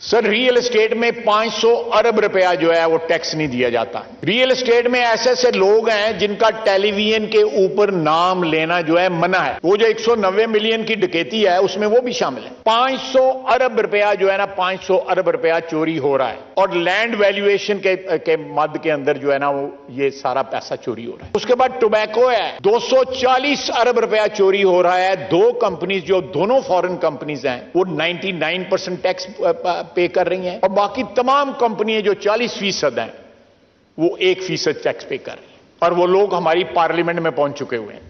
سر real estate میں 500 ارب روپیہ جو ہے وہ ٹیکس نہیں دیا جاتا. ریئل اسٹیٹ میں ایسے ایسے لوگ ہیں جن کا ٹیلی ویژن کے اوپر نام لینا جو ہے منع ہے. وہ جو 190 ملین کی ڈکیتی ہے اس میں وہ بھی شامل ہے. 500 ارب روپیہ جو ہے نا 500 ارب روپیہ چوری ہو رہا ہے, اور لینڈ ویلیویشن کے مد کے اندر جو ہے نا وہ یہ سارا پیسہ چوری ہو رہا ہے. اس کے بعد ٹوبیکو ہے, 240 ارب روپیہ چوری ہو رہا ہے. دو کمپنیز جو دونوں فورن کمپنیز ہیں وہ 99% ٹیکس پے کر رہی ہیں, اور باقی تمام کمپنیاں جو 40% ہیں وہ 1% ٹیکس پے کر رہی ہیں, اور وہ لوگ ہماری پارلیمنٹ میں پہنچ چکے ہوئے ہیں.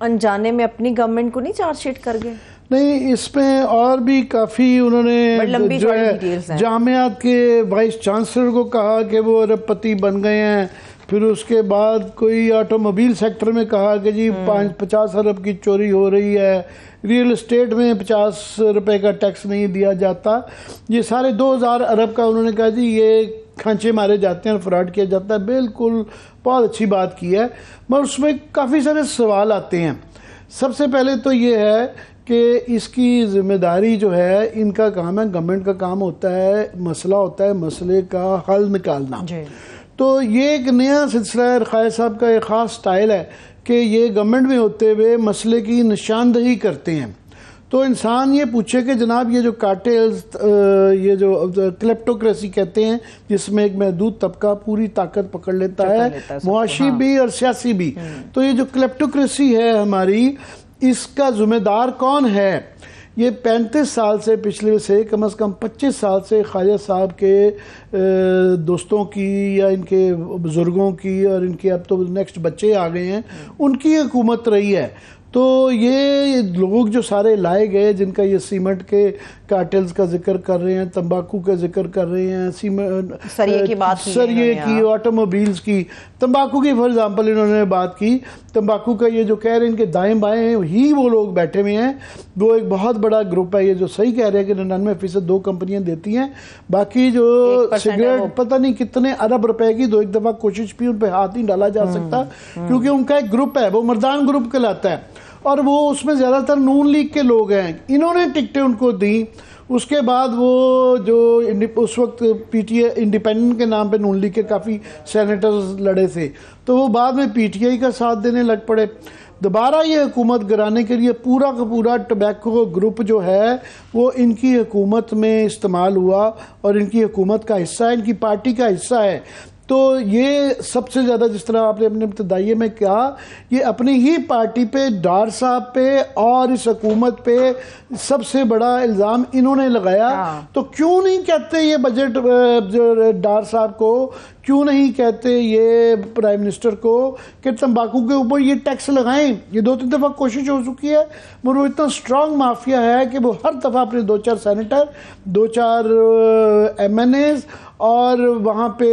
انجانے میں اپنی گورنمنٹ کو نہیں چارج شیٹ کر گئے؟ نہیں, اس میں اور بھی کافی انہوں نے جو ہے جامعات کے وائس چانسلر کو کہا کہ وہ ارب پتی بن گئے ہیں. پھر اس کے بعد کوئی آٹو موبائل سیکٹر میں کہا کہ جی 50 ارب کی چوری ہو رہی ہے. ریئل اسٹیٹ میں 50 روپے کا ٹیکس نہیں دیا جاتا. یہ سارے 2000 ارب کا انہوں نے کہا جی یہ کھانچے مارے جاتے ہیں, فراڈ کیا جاتا ہے. بالکل بہت اچھی بات کی ہے, مگر اس میں کافی سارے سوال آتے ہیں. سب سے پہلے تو یہ ہے کہ اس کی ذمہ داری جو ہے ان کا کام ہے, گورنمنٹ کا کام ہوتا ہے, مسئلہ ہوتا ہے, مسئلے کا حل نکالنا. تو یہ ایک نیا سلسلہ ہے. رقائے صاحب کا ایک خاص سٹائل ہے کہ یہ گورنمنٹ میں ہوتے ہوئے مسئلے کی نشاندہی کرتے ہیں. تو انسان یہ پوچھے کہ جناب یہ جو کارٹیلز, یہ جو کلیپٹوکریسی کہتے ہیں جس میں ایک محدود طبقہ پوری طاقت پکڑ لیتا ہے, معاشی بھی اور سیاسی بھی, تو یہ جو کلیپٹوکریسی ہے ہماری, اس کا ذمہ دار کون ہے؟ یہ 35 سال سے, پچھلے سے کم از کم 25 سال سے خواجہ صاحب کے دوستوں کی یا ان کے بزرگوں کی, اور ان کے اب تو نیکسٹ بچے آ گئے ہیں, ان کی حکومت رہی ہے. تو یہ لوگ جو سارے لائے گئے جن کا یہ سیمنٹ کے کارٹلز کا ذکر کر رہے ہیں, تمباکو کا ذکر کر رہے ہیں, سریے کی, آٹو موبائلز کی, تمباکو کی فار ایگزامپل انہوں نے بات کی. تمباکو کا یہ جو کہہ رہے ہیں ان کے دائیں بائیں ہی وہ لوگ بیٹھے ہوئے ہیں, وہ ایک بہت بڑا گروپ ہے. یہ جو صحیح کہہ رہے ہیں کہ 99% 2 کمپنیاں دیتی ہیں, باقی جو سگریٹ پتہ نہیں کتنے ارب روپے کی, ایک دفعہ کوشش بھی ان پہ ہاتھ نہیں ڈالا جا سکتا, کیونکہ ان کا ایک گروپ ہے, وہ مردان گروپ کہلاتا ہے, اور وہ اس میں زیادہ تر نون لیگ کے لوگ ہیں. انہوں نے ٹکٹیں ان کو دیں. اس کے بعد وہ جو اس وقت پی ٹی اے انڈیپینڈنٹ کے نام پہ نون لیگ کے کافی سینیٹرز لڑے تھے, تو وہ بعد میں پی ٹی آئی کا ساتھ دینے لگ پڑے. دوبارہ یہ حکومت گرانے کے لیے پورا کا پورا ٹوبیکو گروپ جو ہے وہ ان کی حکومت میں استعمال ہوا, اور ان کی حکومت کا حصہ ہے, ان کی پارٹی کا حصہ ہے. تو یہ سب سے زیادہ, جس طرح آپ نے اپنے ابتدائیے میں کہا, یہ اپنی ہی پارٹی پہ, ڈار صاحب پہ اور اس حکومت پہ سب سے بڑا الزام انہوں نے لگایا. تو کیوں نہیں کہتے یہ بجٹ ڈار صاحب کو, کیوں نہیں کہتے یہ پرائم منسٹر کو کہ تمباکو کے اوپر یہ ٹیکس لگائیں؟ یہ 2-3 دفعہ کوشش ہو چکی ہے, مگر وہ اتنا سٹرانگ مافیا ہے کہ وہ ہر دفعہ اپنے 2-4 سینیٹر, 2-4 ایم این ایز اور وہاں پہ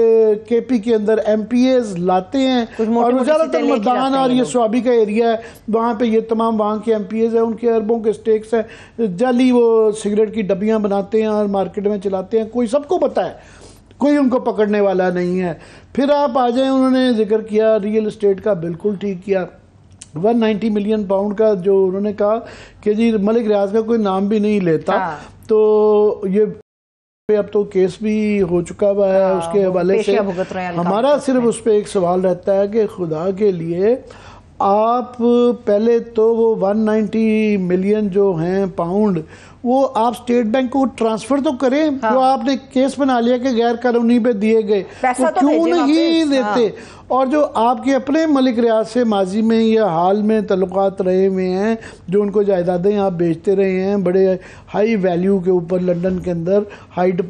کے پی کے اندر ایم پی ایز لاتے ہیں, اور زیادہ تر مردان اور یہ سوابی کا ایریا ہے, وہاں پہ یہ تمام وہاں کے ایم پی ایز ہیں, ان کے اربوں کے سٹیکس ہیں, جعلی وہ سگریٹ کی ڈبیاں بناتے ہیں اور مارکیٹ میں چلاتے ہیں. کوئی سب کو پتہ ہے, کوئی ان کو پکڑنے والا نہیں ہے. پھر آپ آ جائیں, انہوں نے ذکر کیا ریئل اسٹیٹ کا, بالکل ٹھیک کیا. 190 ملین پاؤنڈ کا جو انہوں نے کہا کہ جی ملک ریاض کا کوئی نام بھی نہیں لیتا, تو یہ اب تو کیس بھی ہو چکا ہوا ہے اس کے حوالے سے. ہمارا صرف اس پہ ایک سوال رہتا ہے کہ خدا کے لیے آپ پہلے تو وہ 190 ملین جو ہیں پاؤنڈ, وہ آپ اسٹیٹ بینک کو ٹرانسفر تو کریں. جو آپ نے کیس بنا لیا کہ غیر قانونی پہ دیے گئے, وہ کیوں نہیں دیتے؟ اور جو آپ کے اپنے ملک ریاض سے ماضی میں یا حال میں تعلقات رہے ہوئے ہیں, جو ان کو جائیدادیں آپ بیچتے رہے ہیں بڑے ہائی ویلیو کے اوپر, لنڈن کے اندر ہائیڈ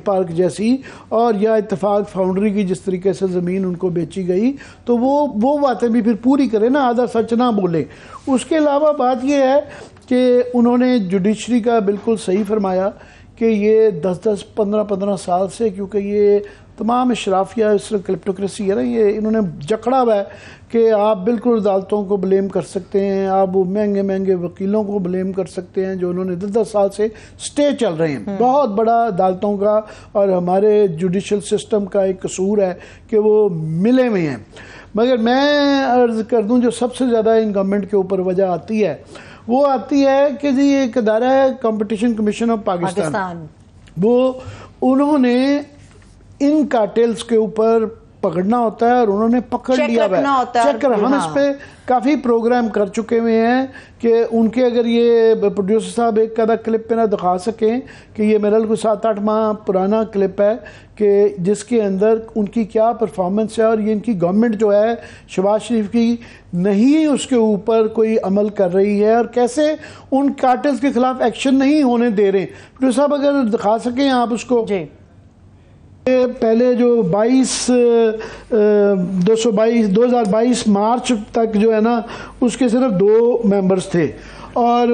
پارک جیسی, اور یا اتفاق فاؤنڈری کی جس طریقے سے زمین ان کو بیچی گئی, تو وہ باتیں بھی پھر پوری کریں نا, آدھا سچ نہ بولیں. اس کے علاوہ بات یہ ہے کہ انہوں نے جوڈیشری کا بالکل صحیح فرمایا کہ یہ 10-15 سال سے, کیونکہ یہ تمام اشرافیہ اس کلیپٹوکریسی ہے نا, یہ انہوں نے جکڑا ہوا ہے کہ آپ بالکل عدالتوں کو بلیم کر سکتے ہیں, آپ مہنگے وکیلوں کو بلیم کر سکتے ہیں جو انہوں نے 10 سال سے سٹے چل رہے ہیں. بہت بڑا عدالتوں کا اور ہمارے جوڈیشل سسٹم کا ایک قصور ہے کہ وہ ملے ہوئے ہیں. مگر میں عرض کر دوں جو سب سے زیادہ ان گورنمنٹ کے اوپر وجہ آتی ہے, وہ آتی ہے کہ جی ایک ادارہ ہے کمپٹیشن کمیشن آف پاکستان. وہ انہوں نے ان کارٹلز کے اوپر پکڑنا ہوتا ہے اور انہوں نے پکڑ لیا ہے چیک کر. ہم اس پہ کافی پروگرام کر چکے ہوئے ہیں کہ ان کے اگر یہ پروڈیوسر صاحب ایک آدھا کلپ پہ نہ دکھا سکیں کہ یہ میرا کوئی 7-8 ماہ پرانا کلپ ہے کہ جس کے اندر ان کی کیا پرفارمنس ہے اور یہ ان کی گورنمنٹ جو ہے شہباز شریف کی نہیں اس کے اوپر کوئی عمل کر رہی ہے اور کیسے ان کارٹلز کے خلاف ایکشن نہیں ہونے دے رہے. پروڈیوسر صاحب اگر دکھا سکیں آپ اس کو. جی پہلے جو 2022 مارچ تک جو ہے نا اس کے صرف 2 ممبرز تھے اور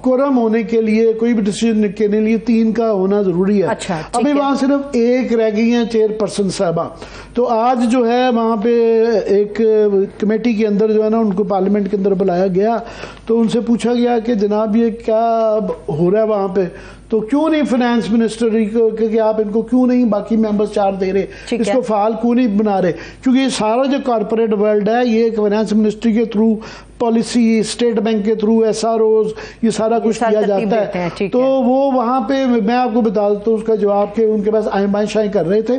کورم ہونے کے لیے کوئی بھی ڈیسیژن کے لیے 3 کا ہونا ضروری ہے. ابھی وہاں صرف 1 رہ گئی ہیں چیئرپرسن صاحبہ. تو آج جو ہے وہاں پہ ایک کمیٹی کے اندر جو ہے نا ان کو پارلیمنٹ کے اندر بلایا گیا تو ان سے پوچھا گیا کہ جناب یہ کیا ہو رہا ہے وہاں پہ, تو کیوں نہیں فائنانس منسٹر کہ آپ ان کو کیوں نہیں باقی ممبرز 4 دے رہے, اس کو فعال کیوں نہیں بنا رہے, کیونکہ یہ سارا جو کارپوریٹ ورلڈ ہے یہ فائنانس منسٹری کے تھرو پالیسی اسٹیٹ بینک کے تھرو SROs یہ سارا کچھ کیا جاتا ہے. تو وہ وہاں پہ میں آپ کو بتا دیتا ہوں اس کا جواب کہ ان کے پاس آئیں بائیں شائیں کر رہے تھے.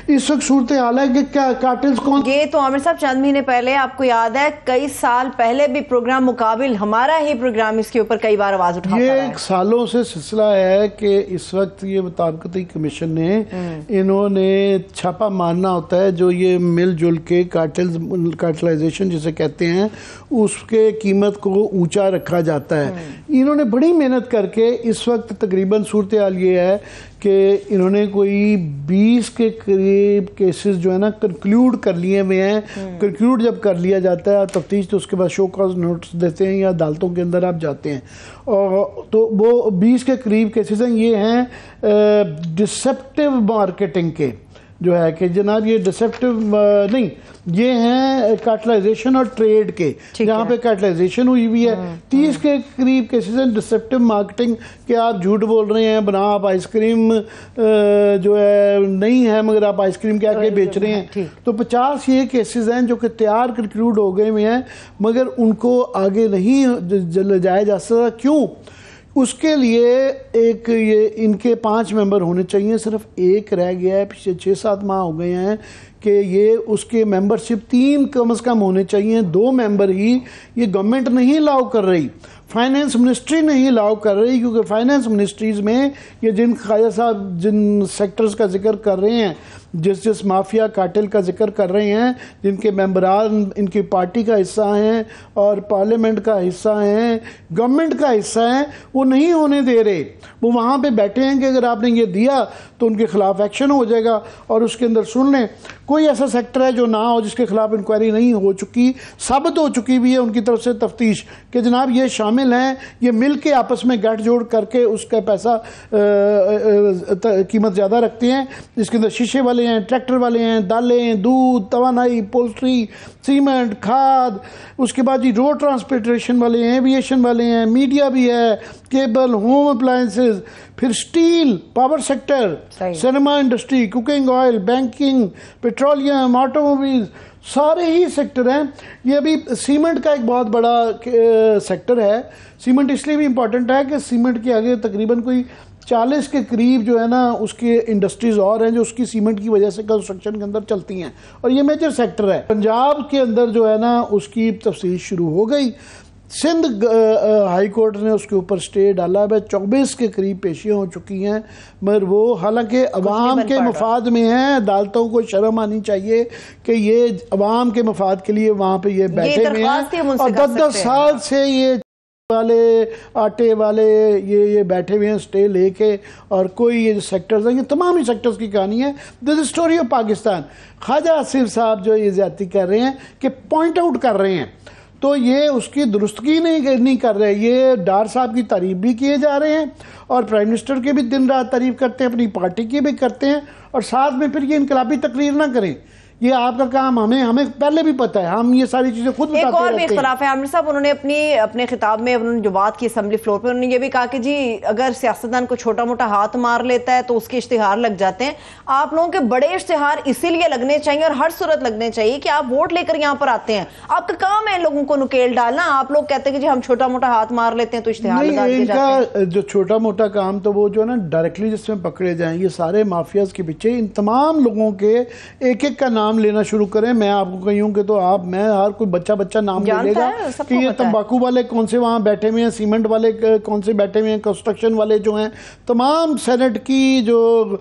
اس وقت صورتحال ہے کہ کیا کارٹلز کون. یہ تو عامر صاحب چند مہینے پہلے آپ کو یاد ہے کئی سال پہلے بھی پروگرام مقابل ہمارا ہی پروگرام اس کے اوپر کئی بار آواز اٹھاتا ہے. یہ ایک سالوں سے سلسلہ ہے کہ اس وقت یہ مطابقتی کمیشن نے انہوں نے چھاپا مارنا ہوتا ہے جو یہ مل جل کے کارٹلائزیشن جسے کہتے ہیں اس کے قیمت کو اونچا رکھا جاتا ہے. انہوں نے بڑی محنت کر کے اس وقت تقریباً صورتحال یہ ہے کہ انہوں نے کوئی 20 کے قریب کیسز جو ہے نا کنکلیوڈ کر لیے ہوئے ہیں. کنکلیوڈ جب کر لیا جاتا ہے تفتیش تو اس کے بعد شو کاز نوٹس دیتے ہیں یا عدالتوں کے اندر آپ جاتے ہیں اور تو وہ 20 کے قریب کیسز ہیں. یہ ہیں ڈسیپٹیو مارکیٹنگ کے جو ہے کہ جناب یہ ڈسیپٹیو نہیں یہ ہیں کارٹلائزیشن اور ٹریڈ کے جہاں پہ کارٹلائزیشن ہوئی ہوئی ہے. 30 کے قریب کیسز ہیں ڈسیپٹیو مارکیٹنگ کہ آپ جھوٹ بول رہے ہیں بنا آپ آئس کریم جو ہے نہیں ہے مگر آپ آئس کریم کیا کے بیچ رہے ہیں. تو 50 یہ کیسز ہیں جو کہ تیار کنکلوڈ ہو گئے ہوئے ہیں مگر ان کو آگے نہیں لے جایا جا سکتا. کیوں؟ اس کے لیے ایک یہ ان کے 5 ممبر ہونے چاہیے, صرف 1 رہ گیا ہے. پچھلے 6-7 ماہ ہو گئے ہیں کہ یہ اس کے ممبرشپ 3 کم از کم ہونے چاہیے. 2 ممبر ہی یہ گورنمنٹ نہیں الاؤ کر رہی, فائنانس منسٹری نہیں الاؤ کر رہی کیونکہ فائنانس منسٹریز میں یہ جن خواجہ صاحب جن سیکٹرز کا ذکر کر رہے ہیں جس مافیا کارٹل کا ذکر کر رہے ہیں جن کے ممبران ان کی پارٹی کا حصہ ہیں اور پارلیمنٹ کا حصہ ہیں گورنمنٹ کا حصہ ہیں وہ نہیں ہونے دے رہے. وہ وہاں پہ بیٹھے ہیں کہ اگر آپ نے یہ دیا تو ان کے خلاف ایکشن ہو جائے گا. اور اس کے اندر سن لیں کوئی ایسا سیکٹر ہے جو نہ ہو جس کے خلاف انکوائری نہیں ہو چکی, ثابت ہو چکی بھی ہے ان کی طرف سے تفتیش کہ جناب یہ شامل ہیں, یہ مل کے آپس میں گٹھ جوڑ کر کے اس کا پیسہ قیمت زیادہ رکھتے ہیں. اس کے اندر شیشے والے ہیں, ٹریکٹر والے ہیں, دالیں, دودھ, توانائی, پولٹری, سیمنٹ, کھاد, اس کے بعد روڈ ٹرانسپورٹیشن والے ہیں, ایویشن والے ہیں, میڈیا بھی ہے, کیبل, ہوم اپلائنسز, پھر steel, power sector, cinema industry, cooking oil, banking, petroleum, auto mobiles, سارے ہی سیکٹر ہیں. یہ ابھی سیمنٹ کا ایک بہت بڑا سیکٹر ہے. سیمنٹ اس لیے بھی امپورٹنٹ ہے کہ سیمنٹ کے آگے تقریباً کوئی 40 کے قریب جو ہے نا اس کے انڈسٹریز اور ہیں جو اس کی سیمنٹ کی وجہ سے کنسٹرکشن کے اندر چلتی ہیں اور یہ میجر سیکٹر ہے. پنجاب کے اندر جو ہے نا اس کی تفصیل شروع ہو گئی. سندھ ہائی کورٹ نے اس کے اوپر سٹے ڈالا ہے. 24 کے قریب پیشیاں ہو چکی ہیں مگر وہ حالانکہ عوام کے مفاد میں ہیں. عدالتوں کو شرم آنی چاہیے کہ یہ عوام کے مفاد کے لیے وہاں پہ یہ بیٹھے ہوئے ہیں اور 10 سال سے یہ والے آٹے والے یہ بیٹھے ہوئے ہیں سٹے لے کے اور کوئی یہ سیکٹرز ہیں یہ تمام ہی سیکٹرز کی کہانی ہے. دس از اسٹوری آف پاکستان. خواجہ آصف صاحب جو یہ زیادتی کر رہے ہیں کہ پوائنٹ آؤٹ کر رہے ہیں تو یہ اس کی درستگی نہیں کر رہے. یہ ڈار صاحب کی تعریف بھی کیے جا رہے ہیں اور پرائم منسٹر کی بھی دن رات تعریف کرتے ہیں, اپنی پارٹی کی بھی کرتے ہیں اور ساتھ میں پھر یہ انقلابی تقریر نہ کریں یہ آپ کا کام ہمیں پہلے بھی پتہ ہے, ہم یہ ساری چیزیں خود بتاتے رہتے ہیں. ایک اور بھی رہتے ہیں. اختلاف ہے عامر صاحب, انہوں نے اپنے خطاب میں انہوں نے جو بات کی اسمبلی فلور پہ, انہوں نے یہ بھی کہا کہ جی اگر سیاستدان کو چھوٹا موٹا ہاتھ مار لیتا ہے تو اس کے اشتہار لگ جاتے ہیں. آپ لوگوں کے بڑے اشتہار اسی لیے لگنے چاہیے اور ہر صورت لگنے چاہیے کہ آپ ووٹ لے کر یہاں پر آتے ہیں, آپ کا کام ہے لوگوں کو نکیل ڈالنا. آپ لوگ کہتے ہیں کہ جی ہم چھوٹا موٹا ہاتھ مار لیتے ہیں تو اشتہار لگا دیے جاتے ہیں. ان کا جو چھوٹا موٹا کام تو وہ جو ہے نا ڈائریکٹلی جس میں پکڑے جائیں, یہ سارے مافیاز کے پیچھے ان تمام لوگوں کے ایک ایک کا نام لینا شروع کریں. میں آپ کو کہوں کہ تو میں ہر کوئی بچہ نام لے لے گا کہ یہ تمباکو والے کون سے وہاں بیٹھے ہوئے ہیں, سیمنٹ والے کون سے بیٹھے ہوئے ہیں, کنسٹرکشن والے جو ہیں, تمام سینٹ کی جو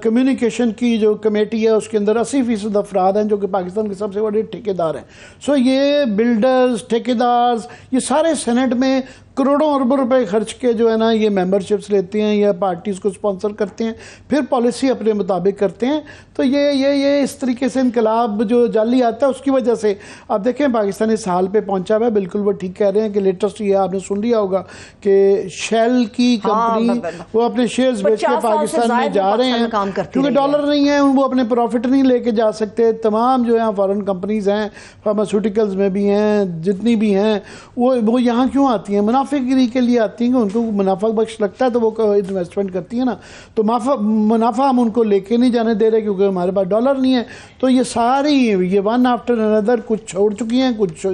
کمیونیکیشن کی جو کمیٹی ہے اس کے اندر 80% افراد ہیں جو کہ پاکستان کے سب سے بڑے ٹھیکیدار ہیں. سو یہ بلڈرز, ٹھیکیدارز, یہ سارے سینٹ میں کروڑوں اربوں روپے خرچ کے جو ہے نا یہ ممبرشپس لیتے ہیں یا پارٹیز کو سپانسر کرتے ہیں, پھر پالیسی اپنے مطابق کرتے ہیں. تو یہ اس طریقے سے انقلاب جو جعلی آتا ہے اس کی وجہ سے آپ دیکھیں پاکستان اس حال پہ پہنچا ہوا ہے. بالکل وہ ٹھیک کہہ رہے ہیں کہ لیٹسٹ یہ آپ نے سن لیا ہوگا کہ شیل کی کمپنی وہ اپنے شیئرز بیچ کے پاکستان میں جا رہے ہیں کیونکہ ڈالر نہیں ہے, وہ اپنے پروفٹ نہیں لے کے جا سکتے. تمام جو ہیں فارن کمپنیز ہیں, فارماسیوٹیکلز میں بھی ہیں, جتنی بھی ہیں, وہ یہاں کیوں آتی ہیں؟ منافع گیری کے لیے آتی ہیں کہ ان کو منافع بخش لگتا ہے تو وہ انویسٹمنٹ کرتی ہیں نا. تو منافع ہم ان کو لے کے نہیں جانے دے رہے کیونکہ ہمارے پاس ڈالر نہیں ہے. تو یہ ساری یہ ون آفٹر انادر کچھ چھوڑ چکی ہیں, کچھ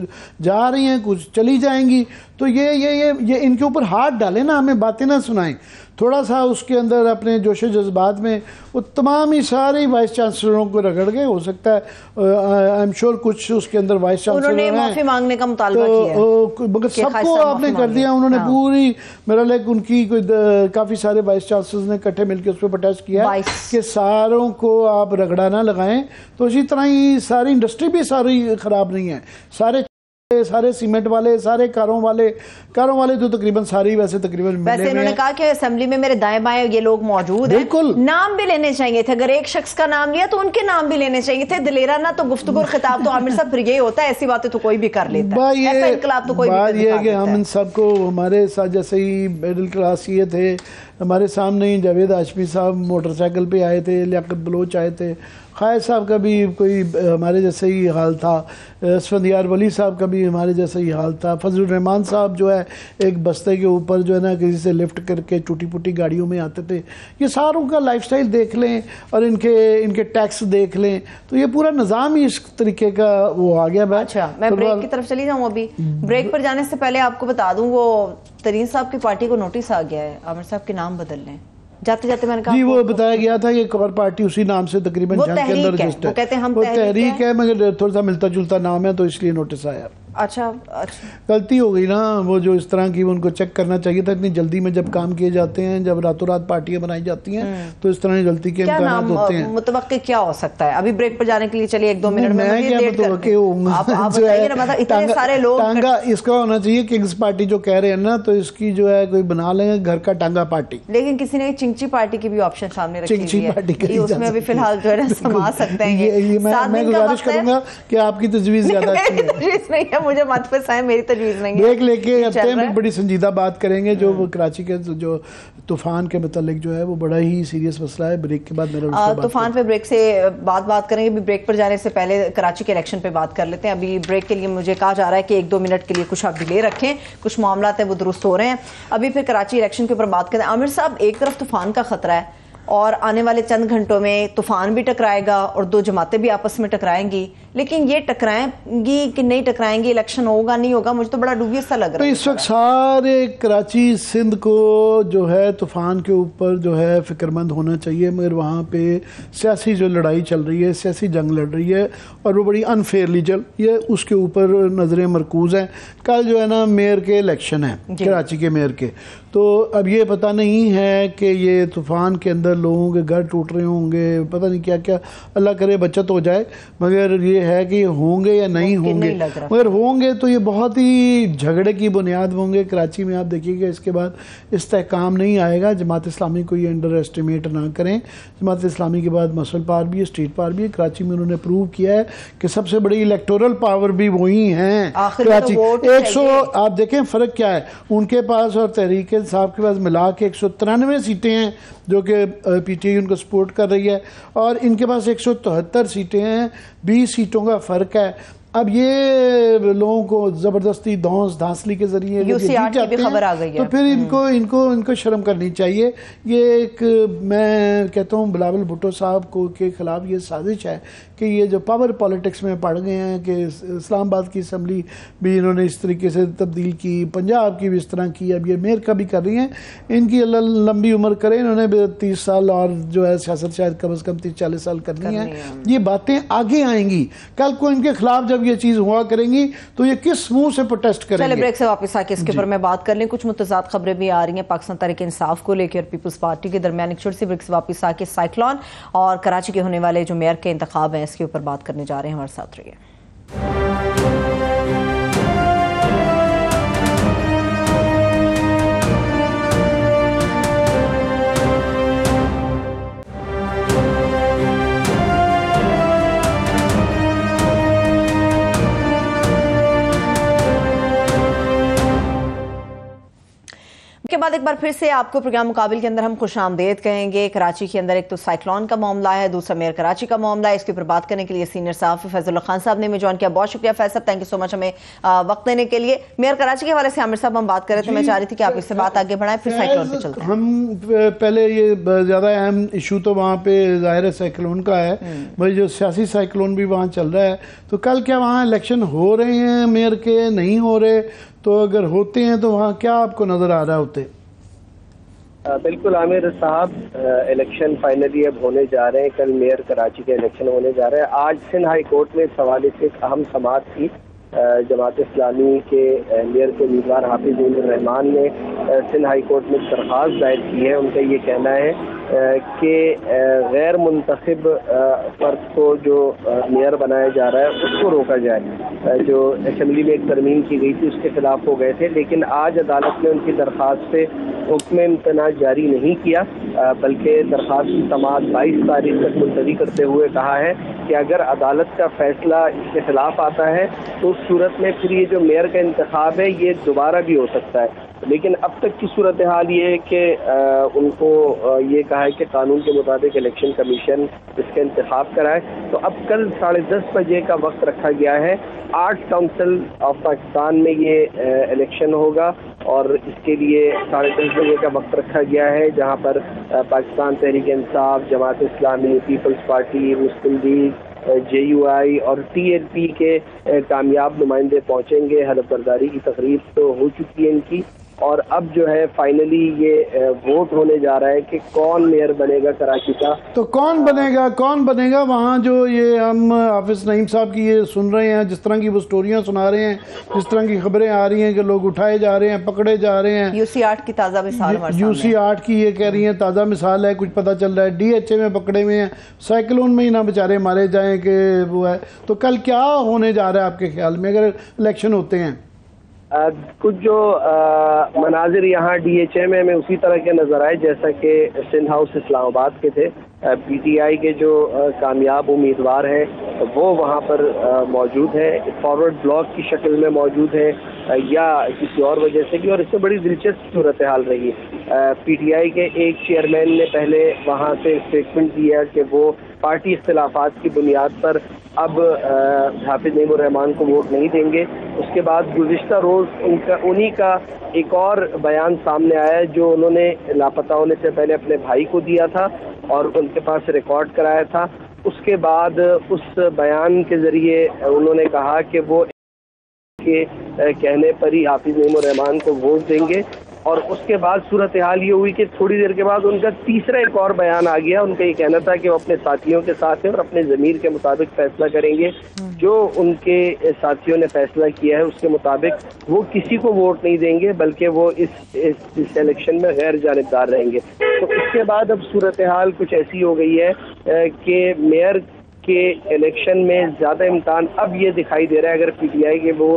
جا رہی ہیں, کچھ چلی جائیں گی. تو یہ ان کے اوپر ہاتھ ڈالیں نا, ہمیں باتیں نہ سنائیں. تھوڑا سا اس کے اندر اپنے جوش و جذبات میں وہ تمام ہی سارے وائس چانسلروں کو رگڑ گئے. ہو سکتا ہے آئی ایم شور کچھ اس کے اندر وائس چانسلر انہوں نے معافی مانگنے کا مطالبہ کیا مگر سب کو آپ نے کر دیا. انہوں نے پوری میرا لائک ان کی کافی سارے وائس چانسلرز نے کٹھے مل کے اس پہ پروٹیسٹ کیا کہ ساروں کو آپ رگڑا نہ لگائیں. تو اسی طرح ہی ساری انڈسٹری بھی ساری خراب نہیں ہے, سارے سیمنٹ والے, سارے کاروں والے تو تقریباً ساری ویسے انہوں نے کہا کہ اسمبلی میں میرے دائیں بائیں یہ لوگ موجود ہیں, نام بھی لینے چاہیے تھے. اگر ایک شخص کا نام لیا تو ان کے نام بھی لینے چاہیے تھے. دلیرا نہ تو گفتگو اور خطاب تو عامر صاحب پھر یہی ہوتا ہے, ایسی باتیں تو کوئی بھی کر لیتا ہے, ایسا انقلاب تو کوئی بھی کر لیتا ہے. بات یہ ہے کہ ہم ان سب کو ہمارے ساتھ جیسے ہی مڈل کلاس یہ تھے, ہمارے سامنے ہی جاوید ہاشمی صاحب موٹر سائیکل پہ آئے تھے, لیاقت بلوچ آئے تھے, خالد صاحب کا بھی کوئی ہمارے جیسے ہی حال تھا, اسفندیار ولی صاحب کا بھی ہمارے جیسا ہی حال تھا, فضل الرحمان صاحب جو ہے ایک بستے کے اوپر جو ہے نا کسی سے لفٹ کر کے ٹوٹی پوٹی گاڑیوں میں آتے تھے. یہ ساروں کا لائف سٹائل دیکھ لیں اور ان کے ٹیکس دیکھ لیں تو یہ پورا نظام ہی اس طریقے کا وہ آ گیا. اچھا میں بریک کی طرف چلی جاؤں. ابھی بریک پر جانے سے پہلے آپ کو بتا دوں وہ ترین صاحب کی پارٹی کو نوٹس آ گیا ہے عامر صاحب کے نام بدل لیں. جاتے جاتے میں نے کہا جی وہ بتایا گیا تھا کہ ایک اور پارٹی اسی نام سے تقریباً جنگ کے اندر رجسٹر, وہ کہتے ہیں ہم تحریک ہے مگر تھوڑا سا ملتا جلتا نام ہے تو اس لیے نوٹس آیا. اچھا غلطی ہو گئی نا, وہ جو اس طرح کی ان کو چیک کرنا چاہیے تھا. اتنی جلدی میں جب کام کیے جاتے ہیں, جب راتوں رات پارٹیاں بنائی جاتی ہیں تو اس طرح کی غلطی کے امکانات ہوتے ہیں. متوقع کیا ہو سکتا ہے؟ ابھی بریک پر جانے کے لیے چلیے 1-2 منٹ میں کیا متوقع ہوں ٹانگا اس کا ہونا چاہیے کنگز پارٹی جو کہہ رہے ہیں نا, تو اس کی جو ہے کوئی بنا لیں گے گھر کا ٹانگا پارٹی. لیکن کسی نے چنگچی پارٹی کی بھی آپشن سامنے رکھی ہوئی ہے, اس میں ابھی فی الحال جو ہے نا سما سکتے ہیں. میں گزارش کروں گا کہ آپ کی تجویز زیادہ تجویز نہیں ہے, مجھے مت پسند, میری تجویز نہیں ہے. بریک لے کے آتے ہیں, بڑی سنجیدہ بات کریں گے جو کراچی کے جو طوفان کے متعلق جو ہے وہ بڑا ہی سیریس مسئلہ ہے. بریک کے بعد میرا طوفان پہ بریک سے بات کریں گے. ابھی بریک پر جانے سے پہلے کراچی کے الیکشن پہ بات کر لیتے ہیں. ابھی بریک کے لیے مجھے کہا جا رہا ہے کہ 1-2 منٹ کے لیے کچھ آپ ڈیلے رکھیں, کچھ معاملات ہیں وہ درست ہو رہے ہیں. ابھی پھر کراچی الیکشن کے اوپر بات کریں. عامر صاحب ایک طرف طوفان کا خطرہ ہے اور آنے والے چند گھنٹوں میں طوفان بھی ٹکرائے گا اور 2 جماعتیں بھی آپس میں ٹکرائیں گی, لیکن یہ ٹکرائیں گی کہ نہیں ٹکرائیں گی, الیکشن ہوگا نہیں ہوگا, مجھے تو بڑا ڈوبیس سا لگ رہا ہے. اس وقت سارے کراچی سندھ کو جو ہے طوفان کے اوپر جو ہے فکر مند ہونا چاہیے, مگر وہاں پہ سیاسی جو لڑائی چل رہی ہے, سیاسی جنگ لڑ رہی ہے اور وہ بڑی انفیئرلی چل رہی ہے, اس کے اوپر نظریں مرکوز ہیں. کل جو ہے نا میئر کے الیکشن ہیں کراچی کے میئر کے, تو اب یہ پتہ نہیں ہے کہ یہ طوفان کے اندر لوگوں کے گھر ٹوٹ رہے ہوں گے, پتہ نہیں کیا کیا, اللہ کرے بچت ہو جائے, مگر یہ ہے کہ یہ ہوں گے یا نہیں ہوں گے. مگر ہوں گے تو یہ بہت ہی جھگڑے کی بنیاد ہوں گے. کراچی میں آپ دیکھیے گا اس کے بعد استحکام نہیں آئے گا. جماعت اسلامی کو یہ انڈر ایسٹیمیٹ نہ کریں. جماعت اسلامی کے بعد مسل پار بھی ہے, اسٹریٹ پار بھی ہے. کراچی میں انہوں نے پروو کیا ہے کہ سب سے بڑی الیکٹورل پاور بھی وہی ہیں. کراچی 100 آپ دیکھیں فرق کیا ہے ان کے پاس اور تحریک صاحب کے پاس ملا کے 193 سیٹیں ہیں, جو کہ پی ٹی آئی ان کو سپورٹ کر رہی ہے، اور ان کے پاس 173 سیٹیں ہیں، 20 سیٹوں کا فرق ہے۔ اب یہ لوگوں کو زبردستی دھانسلی کے ذریعے UCR کی بھی خبر آ گئی ہے، تو پھر ان کو شرم کرنی چاہیے۔ یہ ایک میں کہتا ہوں بلاول بھٹو صاحب کو کے خلاف یہ سازش ہے کہ یہ جو پاور پالیٹکس میں پڑ گئے ہیں کہ اسلام آباد کی اسمبلی بھی انہوں نے اس طریقے سے تبدیل کی، پنجاب کی بھی اس طرح کی، اب یہ میئر کا بھی کر رہی ہیں۔ ان کی اللہ لمبی عمر کرے، انہوں نے 30 سال اور جو ہے سیاست شاید کم از کم 30-40 سال کرنی ہے۔ یہ باتیں آگے آئیں گی، کل کو ان کے خلاف جب یہ چیز ہوا کریں گی تو یہ کس منہ سے پروٹیسٹ کریں گے۔ چلے بریک سے واپس آ کے اس کے اوپر میں بات کر لیں۔ کچھ متضاد خبریں بھی آ رہی ہیں پاکستان تحریک انصاف کو لے کے اور پیپلز پارٹی کے درمیان۔ ایک چھوٹی سی بریک سے واپس آ کے سائیکلون اور کراچی کے ہونے والے جو میئر کے انتخاب ہیں اس کے اوپر بات کرنے جا رہے ہیں، ہمارے ساتھ رہیے۔ کے بعد ایک بار پھر سے آپ کو پروگرام مقابل کے اندر ہم خوش آمدید کہیں گے۔ کراچی کے اندر ایک تو سائیکلون کا معاملہ ہے، دوسرا میئر کراچی کا معاملہ ہے۔ اس کے اوپر بات کرنے کے لیے سینئر صحافی فیض اللہ خان صاحب نے ہمیں جوائن کیا۔ بہت شکریہ فیض صاحب، تھینک یو سو مچ ہمیں وقت دینے کے لیے۔ میئر کراچی کے حوالے سے عامر صاحب ہم بات کر رہے تھے، میں چاہ رہی تھی کہ آپ اس سے بات آگے بڑھائیں، پھر سائیکلون پہ چلتے ہیں۔ ہم پہلے یہ زیادہ اہم ایشو تو وہاں پہ ظاہر ہے سائیکلون کا ہے، بھائی جو سیاسی سائیکلون بھی وہاں چل رہا ہے، تو کل کیا وہاں الیکشن ہو رہے ہیں میئر کے، نہیں ہو رہے؟ تو اگر ہوتے ہیں تو وہاں کیا آپ کو نظر آ رہا ہوتے؟ بالکل عامر صاحب، الیکشن فائنلی اب ہونے جا رہے ہیں، کل میئر کراچی کے الیکشن ہونے جا رہے ہیں۔ آج سندھ ہائی کورٹ میں اس حوالے سے ایک اہم سماعت تھی۔ جماعت اسلامی کے میئر کے امیدوار حافظ نعیم الرحمان نے سندھ ہائی کورٹ میں درخواست دائر کی ہے۔ ان کا یہ کہنا ہے کہ غیر منتخب فرد کو جو میئر بنایا جا رہا ہے اس کو روکا جائے۔ جو اسمبلی میں ایک ترمیم کی گئی تھی اس کے خلاف ہو گئے تھے، لیکن آج عدالت نے ان کی درخواست پہ حکم امتناع جاری نہیں کیا، بلکہ درخواست کی سماعت 22 تاریخ تک ملتوی کرتے ہوئے کہا ہے کہ اگر عدالت کا فیصلہ اس کے خلاف آتا ہے تو اس صورت میں پھر یہ جو میئر کا انتخاب ہے یہ دوبارہ بھی ہو سکتا ہے۔ لیکن اب تک کی صورتحال یہ ہے کہ ان کو یہ کہا ہے کہ قانون کے مطابق الیکشن کمیشن اس کا انتخاب کرائے۔ تو اب کل 10:30 بجے کا وقت رکھا گیا ہے۔ آرٹس کونسل آف پاکستان میں یہ الیکشن ہوگا اور اس کے لیے 10:30 بجے کا وقت رکھا گیا ہے، جہاں پر پاکستان تحریک انصاف، جماعت اسلامی، پیپلز پارٹی، مسلم لیگ، JUI اور TLP کے کامیاب نمائندے پہنچیں گے۔ حلف برداری کی تقریب تو ہو چکی ہے ان کی، اور اب جو ہے فائنلی یہ ووٹ ہونے جا رہا ہے کہ کون میئر بنے گا کراچی کا۔ تو کون بنے گا وہاں؟ جو یہ ہم حافظ نعیم صاحب کی یہ سن رہے ہیں، جس طرح کی وہ سٹوریاں سنا رہے ہیں، جس طرح کی خبریں آ رہی ہیں کہ لوگ اٹھائے جا رہے ہیں، پکڑے جا رہے ہیں۔ UC8 کی تازہ مثال ہمارے سامنے UC8 کی یہ کہہ رہی ہیں تازہ مثال ہے، کچھ پتہ چل رہا ہے DHA میں پکڑے ہوئے ہیں، سائیکلون میں ہی نہ بیچارے مارے جائیں کہ وہ ہے۔ تو کل کیا ہونے جا رہا ہے آپ کے خیال میں اگر الیکشن ہوتے ہیں؟ کچھ جو مناظر یہاں DHA میں ہمیں اسی طرح کے نظر آئے جیسا کہ سندھ ہاؤس اسلام آباد کے تھے۔ PTI کے جو کامیاب امیدوار ہیں وہ وہاں پر موجود ہیں، فارورڈ بلاک کی شکل میں موجود ہیں یا کسی اور وجہ سے بھی، اور اس میں بڑی دلچسپ صورتحال رہی۔ PTI کے ایک چیئرمین نے پہلے وہاں سے اسٹیٹمنٹ دیا کہ وہ پارٹی اختلافات کی بنیاد پر اب حافظ نعیم الرحمان کو ووٹ نہیں دیں گے۔ اس کے بعد گزشتہ روز انہی کا ایک اور بیان سامنے آیا جو انہوں نے لاپتہ ہونے سے پہلے اپنے بھائی کو دیا تھا اور ان کے پاس ریکارڈ کرایا تھا۔ اس کے بعد اس بیان کے ذریعے انہوں نے کہا کہ وہ کے کہنے پر ہی حافظ نعیم الرحمان کو ووٹ دیں گے، اور اس کے بعد صورتحال یہ ہوئی کہ تھوڑی دیر کے بعد ان کا تیسرا ایک اور بیان آ گیا۔ ان کا یہ کہنا تھا کہ وہ اپنے ساتھیوں کے ساتھ ہیں اور اپنے ضمیر کے مطابق فیصلہ کریں گے۔ جو ان کے ساتھیوں نے فیصلہ کیا ہے اس کے مطابق وہ کسی کو ووٹ نہیں دیں گے، بلکہ وہ اس الیکشن میں غیر جانبدار رہیں گے۔ تو اس کے بعد اب صورتحال کچھ ایسی ہو گئی ہے کہ میئر کے الیکشن میں زیادہ امکان اب یہ دکھائی دے رہا ہے اگر PTI کے وہ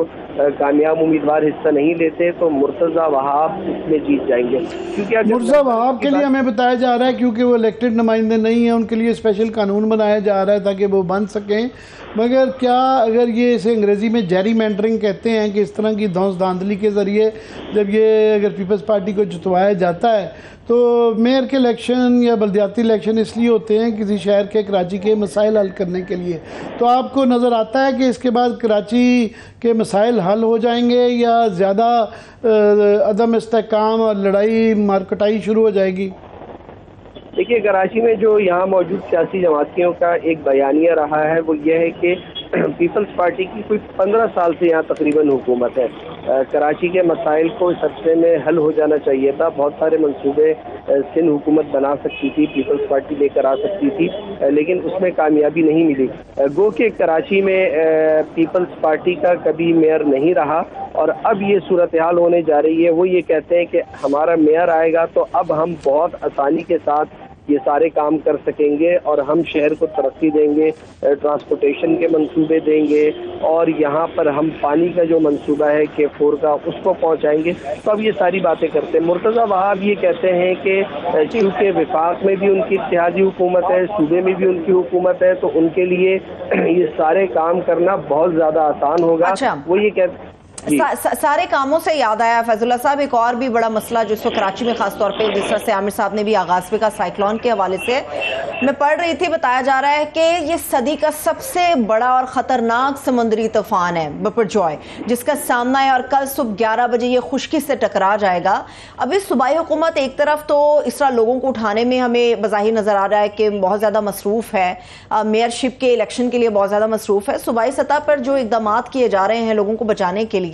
کامیاب امیدوار حصہ نہیں لیتے تو مرتضی وہاب اس میں جیت جائیں گے، کیونکہ مرتضی وہاب کے لیے ہمیں بتایا جا رہا ہے کیونکہ وہ الیکٹڈ نمائندے نہیں ہیں، ان کے لیے اسپیشل قانون بنایا جا رہا ہے تاکہ وہ بن سکیں۔ مگر کیا اگر یہ اسے انگریزی میں جیری مینڈرنگ کہتے ہیں کہ اس طرح کی دھانس دھاندلی کے ذریعے جب یہ اگر پیپلز پارٹی کو جتوایا جاتا ہے تو میئر کے الیکشن یا بلدیاتی الیکشن اس لیے ہوتے ہیں کسی شہر کے کراچی کے مسائل حل کرنے کے لیے. تو آپ کو نظر آتا ہے کہ اس کے بعد کراچی کے مسائل حل ہو جائیں گے یا زیادہ عدم استحکام اور لڑائی مارکٹائی شروع ہو جائے گی؟ دیکھیے کراچی میں جو یہاں موجود سیاسی جماعتوں کا ایک بیانیہ رہا ہے وہ یہ ہے کہ پیپلز پارٹی کی کوئی 15 سال سے یہاں تقریباً حکومت ہے. کراچی کے مسائل کو اس عرصے میں حل ہو جانا چاہیے تھا. بہت سارے منصوبے سندھ حکومت بنا سکتی تھی, پیپلز پارٹی لے کر آ سکتی تھی, لیکن اس میں کامیابی نہیں ملی. گو کہ کراچی میں پیپلز پارٹی کا کبھی میئر نہیں رہا اور اب یہ صورتحال ہونے جا رہی ہے. وہ یہ کہتے ہیں کہ ہمارا میئر آئے گا تو اب ہم بہت آسانی کے ساتھ یہ سارے کام کر سکیں گے اور ہم شہر کو ترقی دیں گے, ٹرانسپورٹیشن کے منصوبے دیں گے اور یہاں پر ہم پانی کا جو منصوبہ ہے K4 کا اس کو پہنچائیں گے. تو اب یہ ساری باتیں کرتے ہیں. مرتضیٰ وہاب یہ کہتے ہیں کہ چونکہ وفاق میں بھی ان کی اتحادی حکومت ہے, صوبے میں بھی ان کی حکومت ہے, تو ان کے لیے یہ سارے کام کرنا بہت زیادہ آسان ہوگا. وہ یہ کہتے سارے کاموں سے یاد آیا فیض اللہ صاحب ایک اور بھی بڑا مسئلہ جو اس کو کراچی میں خاص طور پہ جس طرح سے عامر صاحب نے بھی آغاز پہ کا سائیکلون کے حوالے سے میں پڑھ رہی تھی, بتایا جا رہا ہے کہ یہ صدی کا سب سے بڑا اور خطرناک سمندری طوفان ہے بپرجوائے, جس کا سامنا ہے اور کل صبح 11 بجے یہ خشکی سے ٹکرا جائے گا. ابھی صوبائی حکومت ایک طرف تو اس طرح لوگوں کو اٹھانے میں ہمیں بظاہر نظر آ رہا ہے کہ بہت زیادہ مصروف ہے, میئر شپ کے الیکشن کے لیے بہت زیادہ مصروف ہے. صوبائی سطح پر جو اقدامات کیے جا رہے ہیں لوگوں کو بچانے کے لیے,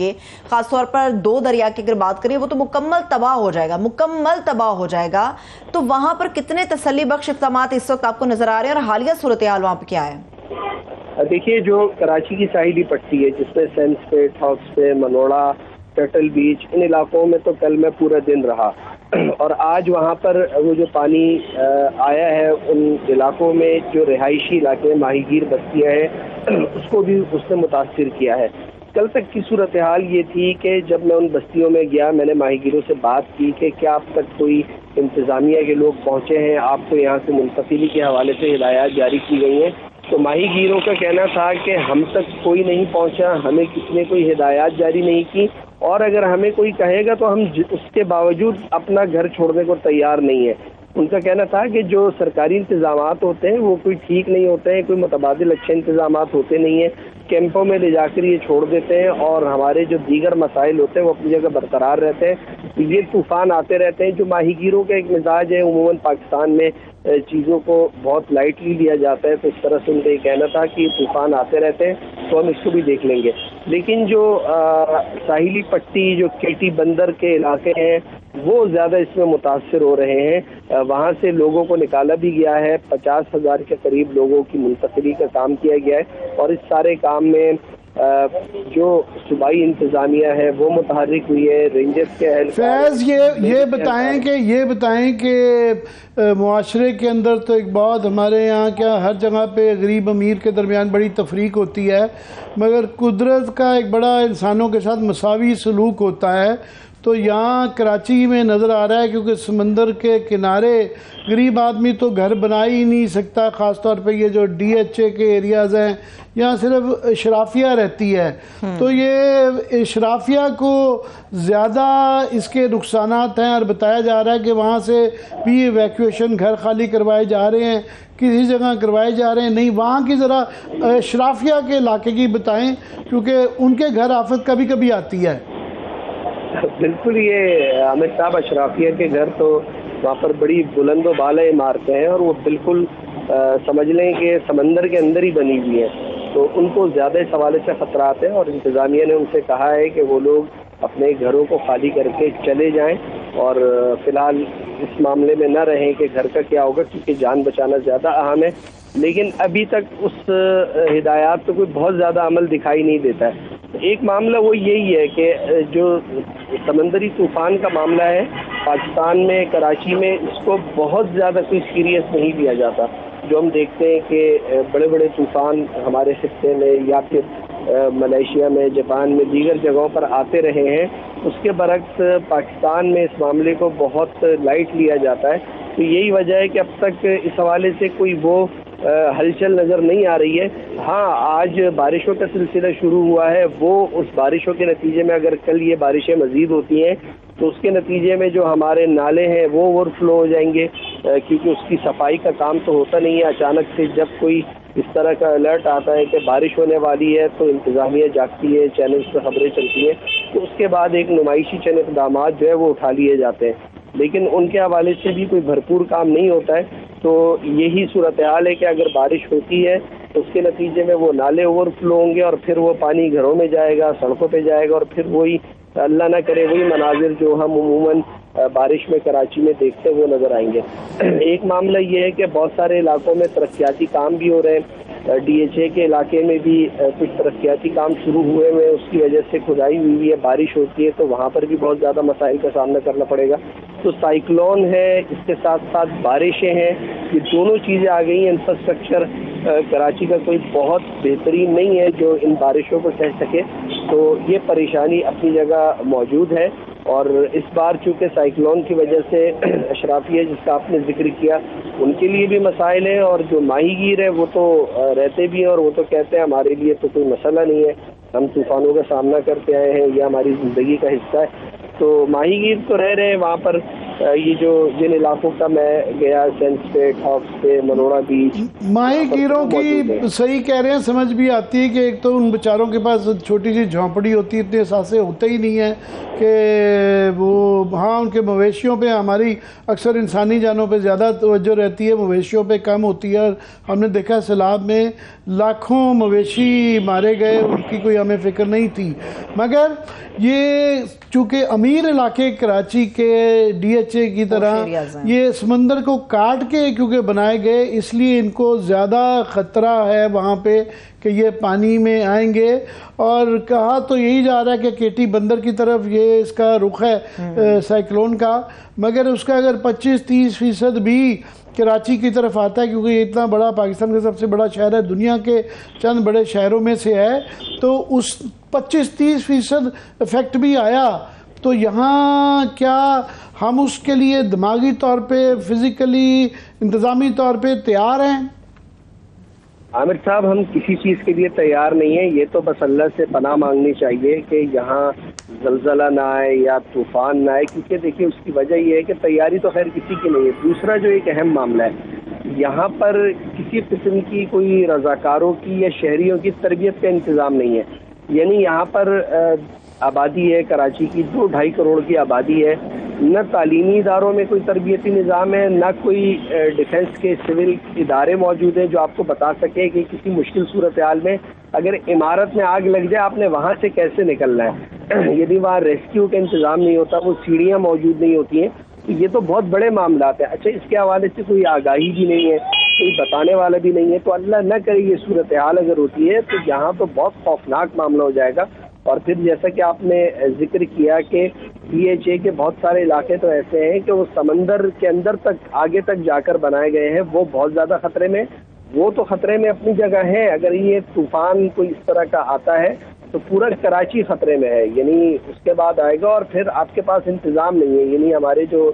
خاص طور پر 2 دریا کی اگر بات کریں وہ تو مکمل تباہ ہو جائے گا. تو وہاں پر کتنے تسلی بخش اقدامات اس وقت آپ کو نظر آ رہے ہیں اور حالیہ صورتحال وہاں پہ کیا ہے؟ دیکھیے جو کراچی کی ساحلی پٹی ہے جس میں سینس پہ, ٹھاکس پہ, منوڑا, ٹرٹل بیچ, ان علاقوں میں تو کل میں پورا دن رہا اور آج وہاں پر وہ جو پانی آیا ہے ان علاقوں میں جو رہائشی علاقے ماہی گیر بستیاں ہیں اس کو بھی اس نے متاثر کیا ہے. کل تک کی صورتحال یہ تھی کہ جب میں ان بستیوں میں گیا, میں نے ماہی گیروں سے بات کی کہ کیا اب تک کوئی انتظامیہ کے لوگ پہنچے ہیں, آپ کو یہاں سے منتقلی کے حوالے سے ہدایات جاری کی گئی ہیں. تو ماہی گیروں کا کہنا تھا کہ ہم تک کوئی نہیں پہنچا, ہمیں کسی نے کوئی ہدایات جاری نہیں کی, اور اگر ہمیں کوئی کہے گا تو ہم اس کے باوجود اپنا گھر چھوڑنے کو تیار نہیں ہے. ان کا کہنا تھا کہ جو سرکاری انتظامات ہوتے ہیں وہ کوئی ٹھیک نہیں ہوتے ہیں, کوئی متبادل اچھے انتظامات ہوتے نہیں ہیں, کیمپوں میں لے جا کر یہ چھوڑ دیتے ہیں اور ہمارے جو دیگر مسائل ہوتے ہیں وہ اپنی جگہ برقرار رہتے ہیں. یہ طوفان آتے رہتے ہیں. جو ماہی گیروں کا ایک مزاج ہے, عموماً پاکستان میں چیزوں کو بہت لائٹلی لیا جاتا ہے, تو اس طرح سے ان کا یہ کہنا تھا کہ یہ طوفان آتے رہتے ہیں تو ہم اس کو بھی دیکھ لیں گے. لیکن جو ساحلی پٹی, جو کیٹی بندر کے علاقے ہیں وہ زیادہ اس میں متاثر ہو رہے ہیں. وہاں سے لوگوں کو نکالا بھی گیا ہے, 50,000 کے قریب لوگوں کی منتقلی کا کام کیا گیا ہے اور اس سارے کام میں جو صوبائی انتظامیہ ہے وہ متحرک ہوئی ہے, رینجرز کے فیض یہ بتائیں کہ معاشرے کے اندر تو ایک بات ہمارے یہاں کیا ہر جگہ پہ غریب امیر کے درمیان بڑی تفریق ہوتی ہے, مگر قدرت کا ایک بڑا انسانوں کے ساتھ مساوی سلوک ہوتا ہے. تو یہاں کراچی میں نظر آ رہا ہے کیونکہ سمندر کے کنارے غریب آدمی تو گھر بنا ہی نہیں سکتا, خاص طور پہ یہ جو DHA کے ایریاز ہیں یہاں صرف اشرافیہ رہتی ہے. تو یہ اشرافیہ کو زیادہ اس کے نقصانات ہیں اور بتایا جا رہا ہے کہ وہاں سے بھی ایویکویشن گھر خالی کروائے جا رہے ہیں, کسی جگہ کروائے جا رہے ہیں نہیں. وہاں کی ذرا اشرافیہ کے علاقے کی بتائیں کیونکہ ان کے گھر آفت کبھی کبھی آتی ہے. بالکل, یہ عامر صاحب اشرافیہ کے گھر تو وہاں پر بڑی بلند و بالا عمارتیں ہیں اور وہ بالکل سمجھ لیں کہ سمندر کے اندر ہی بنی ہوئی ہیں, تو ان کو زیادہ اس حوالے سے خطرات ہیں اور انتظامیہ نے ان سے کہا ہے کہ وہ لوگ اپنے گھروں کو خالی کر کے چلے جائیں اور فی الحال اس معاملے میں نہ رہیں کہ گھر کا کیا ہوگا, کیونکہ جان بچانا زیادہ اہم ہے. لیکن ابھی تک اس ہدایات پہ کوئی بہت زیادہ عمل دکھائی نہیں دیتا ہے. ایک معاملہ وہ یہی ہے کہ جو سمندری طوفان کا معاملہ ہے پاکستان میں, کراچی میں, اس کو بہت زیادہ کوئی سیریس نہیں لیا جاتا. جو ہم دیکھتے ہیں کہ بڑے بڑے طوفان ہمارے خطے میں یا پھر ملیشیا میں, جاپان میں, دیگر جگہوں پر آتے رہے ہیں, اس کے برعکس پاکستان میں اس معاملے کو بہت لائٹ لیا جاتا ہے. تو یہی وجہ ہے کہ اب تک اس حوالے سے کوئی وہ ہلچل نظر نہیں آ رہی ہے. ہاں آج بارشوں کا سلسلہ شروع ہوا ہے, وہ اس بارشوں کے نتیجے میں اگر کل یہ بارشیں مزید ہوتی ہیں تو اس کے نتیجے میں جو ہمارے نالے ہیں وہ اوور فلو ہو جائیں گے, کیونکہ اس کی صفائی کا کام تو ہوتا نہیں ہے. اچانک سے جب کوئی اس طرح کا الرٹ آتا ہے کہ بارش ہونے والی ہے تو انتظامیہ جاگتی ہے, چینلز پہ خبریں چلتی ہیں, تو اس کے بعد ایک نمائشی چند اقدامات جو ہے وہ اٹھا لیے جاتے ہیں, لیکن ان کے حوالے سے بھی کوئی بھرپور کام نہیں ہوتا ہے. تو یہی صورتحال ہے کہ اگر بارش ہوتی ہے تو اس کے نتیجے میں وہ نالے اوور فلو ہوں گے اور پھر وہ پانی گھروں میں جائے گا, سڑکوں پہ جائے گا, اور پھر وہی اللہ نہ کرے وہی مناظر جو ہم عموماً بارش میں کراچی میں دیکھتے ہوئے نظر آئیں گے. ایک معاملہ یہ ہے کہ بہت سارے علاقوں میں ترقیاتی کام بھی ہو رہے ہیں. ڈی ایچ اے کے علاقے میں بھی کچھ ترقیاتی کام شروع ہوئے ہیں, اس کی وجہ سے کھدائی ہوئی ہے, بارش ہوتی ہے تو وہاں پر بھی بہت زیادہ مسائل کا سامنا کرنا پڑے گا. تو سائیکلون ہے, اس کے ساتھ ساتھ بارشیں ہیں, یہ دونوں چیزیں آ گئی ہیں. انفراسٹرکچر کراچی کا کوئی بہت بہترین نہیں ہے جو ان بارشوں کو سہ سکے, تو یہ پریشانی اپنی جگہ موجود ہے. اور اس بار چونکہ سائیکلون کی وجہ سے اشرافیہ جس کا آپ نے ذکر کیا ان کے لیے بھی مسائل ہیں, اور جو ماہی گیر ہے وہ تو رہتے بھی ہیں اور وہ تو کہتے ہیں ہمارے لیے تو کوئی مسئلہ نہیں ہے, ہم طوفانوں کا سامنا کرتے آئے ہیں, یہ ہماری زندگی کا حصہ ہے. تو ماہی گیر تو رہ رہے ہیں وہاں پر. یہ جو جن علاقوں کا میں گیا, سینس پہ, ٹھاکس پہ, منوڑا بیچ, ماہی گیروں کی صحیح کہہ رہے ہیں, سمجھ بھی آتی ہے کہ ایک تو ان بیچاروں کے پاس چھوٹی سی جھونپڑی ہوتی ہے, اتنے احساسے ہوتے ہی نہیں ہیں کہ وہ, ہاں ان کے مویشیوں پہ ہماری اکثر انسانی جانوں پہ زیادہ توجہ رہتی ہے, مویشیوں پہ کم ہوتی ہے. ہم نے دیکھا سیلاب میں لاکھوں مویشی مارے گئے, ان کی کوئی ہمیں فکر نہیں تھی. مگر یہ چونکہ امیر علاقے کراچی کے ڈی ایچ اے کی طرح یہ سمندر کو کاٹ کے کیونکہ بنائے گئے, اس لیے ان کو زیادہ خطرہ ہے وہاں پہ کہ یہ پانی میں آئیں گے. اور کہا تو یہی جا رہا ہے کہ کیٹی بندر کی طرف یہ اس کا رخ ہے سائیکلون کا, مگر اس کا اگر 25-30% بھی کراچی کی طرف آتا ہے, کیونکہ یہ اتنا بڑا پاکستان کا سب سے بڑا شہر ہے, دنیا کے چند بڑے شہروں میں سے ہے, تو اس 25-30% افیکٹ بھی آیا تو یہاں کیا ہم اس کے لیے دماغی طور پہ, فزیکلی, انتظامی طور پہ تیار ہیں؟ عامر صاحب, ہم کسی چیز کے لیے تیار نہیں ہیں. یہ تو بس اللہ سے پناہ مانگنی چاہیے کہ یہاں زلزلہ نہ آئے یا طوفان نہ آئے, کیونکہ دیکھیے اس کی وجہ یہ ہے کہ تیاری تو خیر کسی کی نہیں ہے. دوسرا جو ایک اہم معاملہ ہے, یہاں پر کسی قسم کی کوئی رضاکاروں کی یا شہریوں کی تربیت کا انتظام نہیں ہے. یعنی یہاں پر آبادی ہے کراچی کی 2-2.5 کروڑ کی آبادی ہے, نہ تعلیمی اداروں میں کوئی تربیتی نظام ہے, نہ کوئی ڈیفنس کے سول ادارے موجود ہیں جو آپ کو بتا سکے کہ کسی مشکل صورتحال میں اگر عمارت میں آگ لگ جائے آپ نے وہاں سے کیسے نکلنا ہے. یدی وہاں ریسکیو کا انتظام نہیں ہوتا, وہ سیڑھیاں موجود نہیں ہوتی ہیں, تو یہ تو بہت بڑے معاملات ہیں. اچھا, اس کے حوالے سے کوئی آگاہی بھی نہیں ہے, کوئی بتانے والا بھی نہیں ہے, تو اللہ نہ کرے یہ صورتحال اگر ہوتی ہے تو یہاں تو بہت خوفناک معاملہ ہو جائے گا. اور پھر جیسا کہ آپ نے ذکر کیا کہ ڈی ایچ اے کے بہت سارے علاقے تو ایسے ہیں کہ وہ سمندر کے اندر تک آگے تک جا کر بنائے گئے ہیں, وہ بہت زیادہ خطرے میں, وہ تو خطرے میں اپنی جگہ ہے. اگر یہ طوفان کوئی اس طرح کا آتا ہے تو پورا کراچی خطرے میں ہے, یعنی اس کے بعد آئے گا, اور پھر آپ کے پاس انتظام نہیں ہے. یعنی ہمارے جو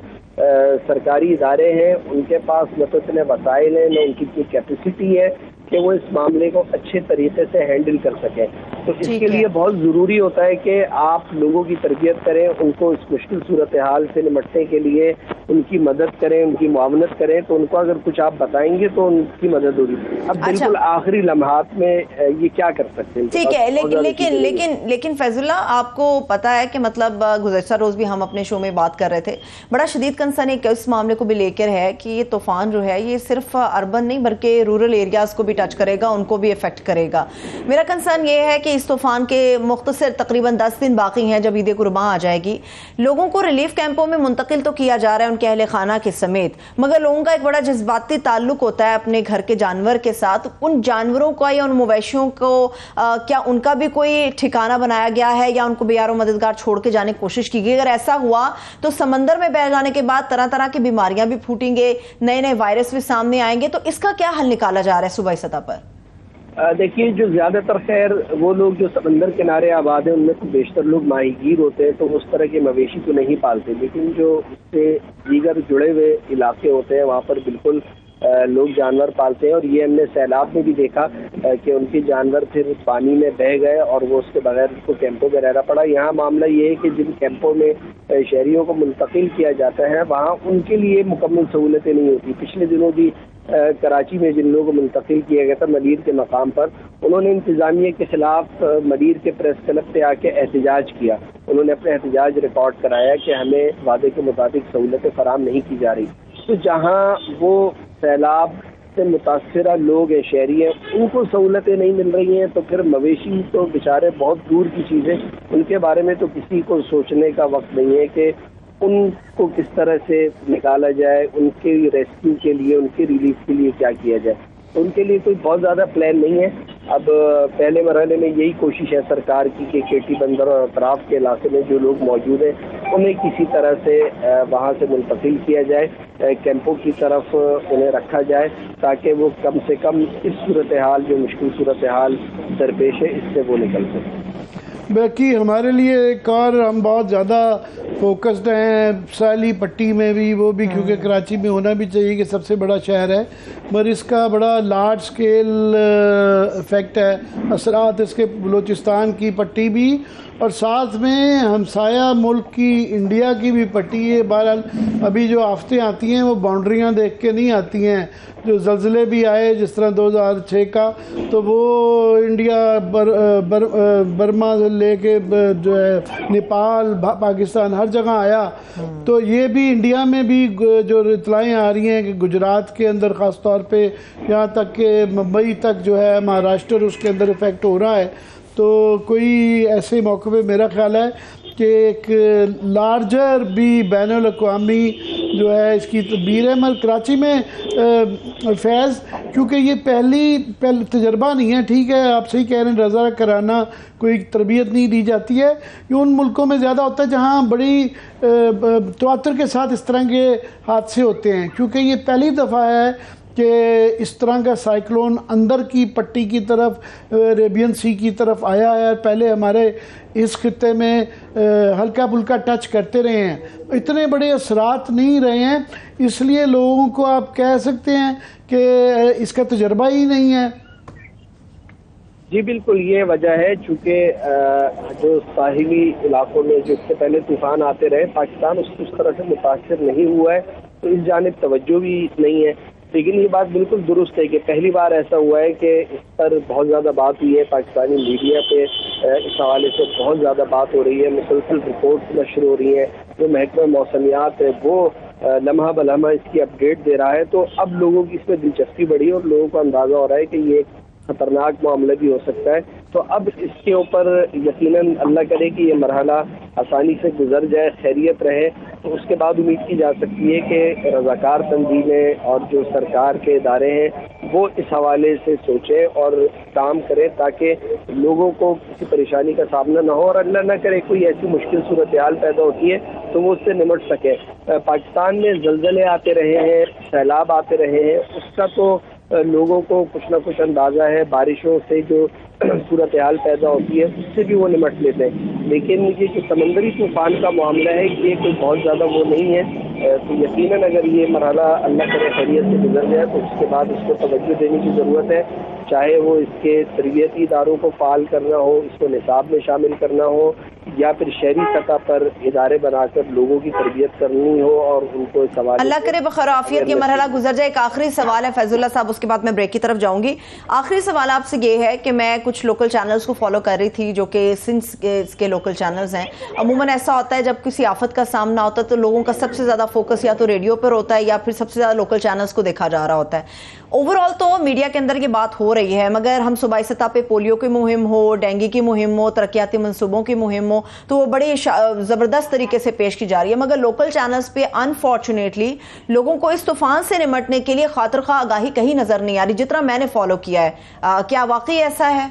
سرکاری ادارے ہیں ان کے پاس نہ تو اتنے وسائل ہیں, نہ ان کی اتنی کیپیسٹی ہے کہ وہ اس معاملے کو اچھے طریقے سے ہینڈل کر سکیں. تو اس کے لیے بہت ضروری ہوتا ہے کہ آپ لوگوں کی تربیت کریں, ان کو اس مشکل صورتحال سے نمٹنے کے لیے ان کی مدد کریں, ان کی معاونت کریں. تو ان کو اگر کچھ آپ بتائیں گے تو ان کی مدد ہوگی. اب بالکل آخری لمحات میں یہ کیا کر سکتے ہیں؟ ٹھیک ہے, لیکن فیض اللہ, آپ کو پتا ہے کہ مطلب گزشتہ روز بھی ہم اپنے شو میں بات کر رہے تھے, بڑا شدید کنسرن ایک اس معاملے کو بھی لے کر ہے کہ یہ طوفان جو ہے یہ صرف اربن نہیں بلکہ رورل ایریاز کو بھی ٹچ کرے گا, ان کو بھی افیکٹ کرے گا. میرا کنسرن یہ ہے کہ اس طوفان کے مختصر تقریباً 10 دن باقی ہیں جب عید قرباں آ جائے گی. لوگوں کو ریلیف کیمپوں میں منتقل تو کیا جا رہا ہے ان کے اہل خانہ کے سمیت, مگر لوگوں کا ایک بڑا جذباتی تعلق ہوتا ہے اپنے گھر کے جانور کے ساتھ. ان جانوروں کا یا ان مویشیوں کو کیا ان کا بھی کوئی ٹھکانہ بنایا گیا ہے یا ان کو بیار و مددگار چھوڑ کے جانے کی کوشش کی گئی؟ اگر ایسا ہوا تو سمندر میں بہ جانے کے بعد طرح طرح کی بیماریاں بھی پھوٹیں گے, نئے نئے وائرس بھی سامنے آئیں گے, تو اس کا کیا حل نکالا جا رہا ہے صوبائی سطح پر؟ دیکھیے, جو زیادہ تر خیر وہ لوگ جو سمندر کنارے آباد ہیں ان میں تو بیشتر لوگ ماہی گیر ہوتے ہیں, تو اس طرح کے مویشی تو نہیں پالتے. لیکن جو اس سے دیگر جڑے ہوئے علاقے ہوتے ہیں وہاں پر بالکل لوگ جانور پالتے ہیں، اور یہ ہم نے سیلاب میں بھی دیکھا کہ ان کے جانور پھر پانی میں بہہ گئے اور وہ اس کے بغیر اس کو کیمپوں میں رہنا پڑا۔ یہاں معاملہ یہ ہے کہ جن کیمپوں میں شہریوں کو منتقل کیا جاتا ہے وہاں ان کے لیے مکمل سہولتیں نہیں ہوتی۔ پچھلے دنوں بھی کراچی میں جن لوگوں کو منتقل کیا گیا تھا ملیر کے مقام پر، انہوں نے انتظامیہ کے خلاف ملیر کے پریس کلب پہ آ کے احتجاج کیا۔ انہوں نے اپنا احتجاج ریکارڈ کرایا کہ ہمیں وعدے کے مطابق سہولتیں فراہم نہیں کی جا رہی۔ تو جہاں وہ سیلاب سے متاثرہ لوگ ہیں، شہری ہیں، ان کو سہولتیں نہیں مل رہی ہیں، تو پھر مویشی تو بیچارے بہت دور کی چیزیں، ان کے بارے میں تو کسی کو سوچنے کا وقت نہیں ہے کہ ان کو کس طرح سے نکالا جائے، ان کے ریسکیو کے لیے، ان کے ریلیف کے لیے کیا کیا جائے۔ ان کے لیے کوئی بہت زیادہ پلان نہیں ہے۔ اب پہلے مرحلے میں یہی کوشش ہے سرکار کی کہ کیٹی بندر اور اطراف کے علاقے میں جو لوگ موجود ہیں انہیں کسی طرح سے وہاں سے منتقل کیا جائے، کیمپوں کی طرف انہیں رکھا جائے تاکہ وہ کم سے کم اس صورتحال جو مشکل صورتحال درپیش ہے اس سے وہ نکل سکیں۔ باقی ہمارے لیے ایک اور ہم بہت زیادہ فوکسڈ ہیں ساحلی پٹی میں بھی، وہ بھی کیونکہ کراچی میں ہونا بھی چاہیے کہ سب سے بڑا شہر ہے، مگر اس کا بڑا لارج سکیل افیکٹ ہے، اثرات اس کے بلوچستان کی پٹی بھی اور ساتھ میں ہمسایہ ملک کی انڈیا کی بھی پٹی ہے۔ بہرحال ابھی جو آفتیں آتی ہیں وہ باؤنڈریاں دیکھ کے نہیں آتی ہیں، جو زلزلے بھی آئے جس طرح 2006 کا تو وہ انڈیا برما سے لے کے جو ہے نیپال پاکستان ہر جگہ آیا، تو یہ بھی انڈیا میں بھی جو اطلاعیں آ رہی ہیں کہ گجرات کے اندر خاص طور پہ یہاں تک کہ ممبئی تک جو ہے مہاراشٹر اس کے اندر افیکٹ ہو رہا ہے۔ تو کوئی ایسے موقع پہ میرا خیال ہے کہ ایک لارجر بھی بین الاقوامی جو ہے اس کی تدبیر ہے۔ مگر کراچی میں فیض کیونکہ یہ پہلی تجربہ نہیں ہے، ٹھیک ہے آپ صحیح کہہ رہے ہیں، رضا کرانا کوئی تربیت نہیں دی جاتی ہے، یہ ان ملکوں میں زیادہ ہوتا ہے جہاں بڑی تواتر کے ساتھ اس طرح کے حادثے ہوتے ہیں، کیونکہ یہ پہلی دفعہ ہے کہ اس طرح کا سائیکلون اندر کی پٹی کی طرف عربین سی کی طرف آیا ہے۔ پہلے ہمارے اس خطے میں ہلکا پھلکا ٹچ کرتے رہے ہیں، اتنے بڑے اثرات نہیں رہے ہیں، اس لیے لوگوں کو آپ کہہ سکتے ہیں کہ اس کا تجربہ ہی نہیں ہے۔ جی بالکل یہ وجہ ہے، چونکہ جو ساحلی علاقوں میں جو اس سے پہلے طوفان آتے رہے پاکستان اس طرح سے متاثر نہیں ہوا ہے، تو اس جانب توجہ بھی نہیں ہے۔ لیکن یہ بات بالکل درست ہے کہ پہلی بار ایسا ہوا ہے کہ اس پر بہت زیادہ بات ہوئی ہے، پاکستانی میڈیا پہ اس حوالے سے بہت زیادہ بات ہو رہی ہے، مسلسل رپورٹ نشر ہو رہی ہیں، جو محکمہ موسمیات ہے وہ لمحہ بلمحہ اس کی اپڈیٹ دے رہا ہے، تو اب لوگوں کی اس میں دلچسپی بڑھی ہے اور لوگوں کو اندازہ ہو رہا ہے کہ یہ ایک خطرناک معاملہ بھی ہو سکتا ہے۔ تو اب اس کے اوپر یقیناً اللہ کرے کہ یہ مرحلہ آسانی سے گزر جائے، خیریت رہے، تو اس کے بعد امید کی جا سکتی ہے کہ رضاکار تنظیمیں اور جو سرکار کے ادارے ہیں وہ اس حوالے سے سوچیں اور کام کریں تاکہ لوگوں کو کسی پریشانی کا سامنا نہ ہو، اور اللہ نہ کرے کوئی ایسی مشکل صورتحال پیدا ہوتی ہے تو وہ اس سے نمٹ سکے۔ پاکستان میں زلزلے آتے رہے ہیں، سیلاب آتے رہے ہیں، اس کا تو لوگوں کو کچھ نہ کچھ اندازہ ہے، بارشوں سے جو صورتحال پیدا ہوتی ہے اس سے بھی وہ نمٹ لیتے ہیں، لیکن یہ جو سمندری طوفان کا معاملہ ہے یہ کوئی بہت زیادہ وہ نہیں ہے، تو یقیناً اگر یہ مرحلہ اللہ کرے خیریت سے گزر جائے تو اس کے بعد اس کو توجہ دینے کی ضرورت ہے، چاہے وہ اس کے تربیتی اداروں کو فعال کرنا ہو، اس کو نصاب میں شامل کرنا ہو، یا پھر شہری سطح پر ادارے بنا کر لوگوں کی تربیت کرنی ہو اور ان کو اس حوالے اللہ کرے بخیر و عافیت یہ مرحلہ گزر جائے۔ ایک آخری سوال ہے فیض اللہ صاحب، اس کے بعد میں بریک کی طرف جاؤں گی۔ آخری سوال آپ سے یہ ہے کہ میں کچھ لوکل چینلز کو فالو کر رہی تھی جو کہ سندھ کے لوکل چینلز ہیں، عموماً ایسا ہوتا ہے جب کسی آفت کا سامنا ہوتا ہے تو لوگوں کا سب سے زیادہ فوکس یا تو ریڈیو پر ہوتا ہے یا پھر سب سے زیادہ لوکل چینلز کو دیکھا جا رہا ہوتا ہے۔ اوور آل تو میڈیا کے اندر یہ بات ہو رہی ہے، مگر ہم صوبائی سطح پہ پولیو کی مہم ہو، ڈینگی کی مہم ہو، ترقیاتی منصوبوں کی مہم ہو تو وہ بڑے زبردست طریقے سے پیش کی جا رہی ہے، مگر لوکل چینلز پہ انفارچونیٹلی لوگوں کو اس طوفان سے نمٹنے کے لیے خاطر خواہ آگاہی کہیں نظر نہیں آ رہی جتنا میں نے فالو کیا ہے۔ کیا واقعی ایسا ہے؟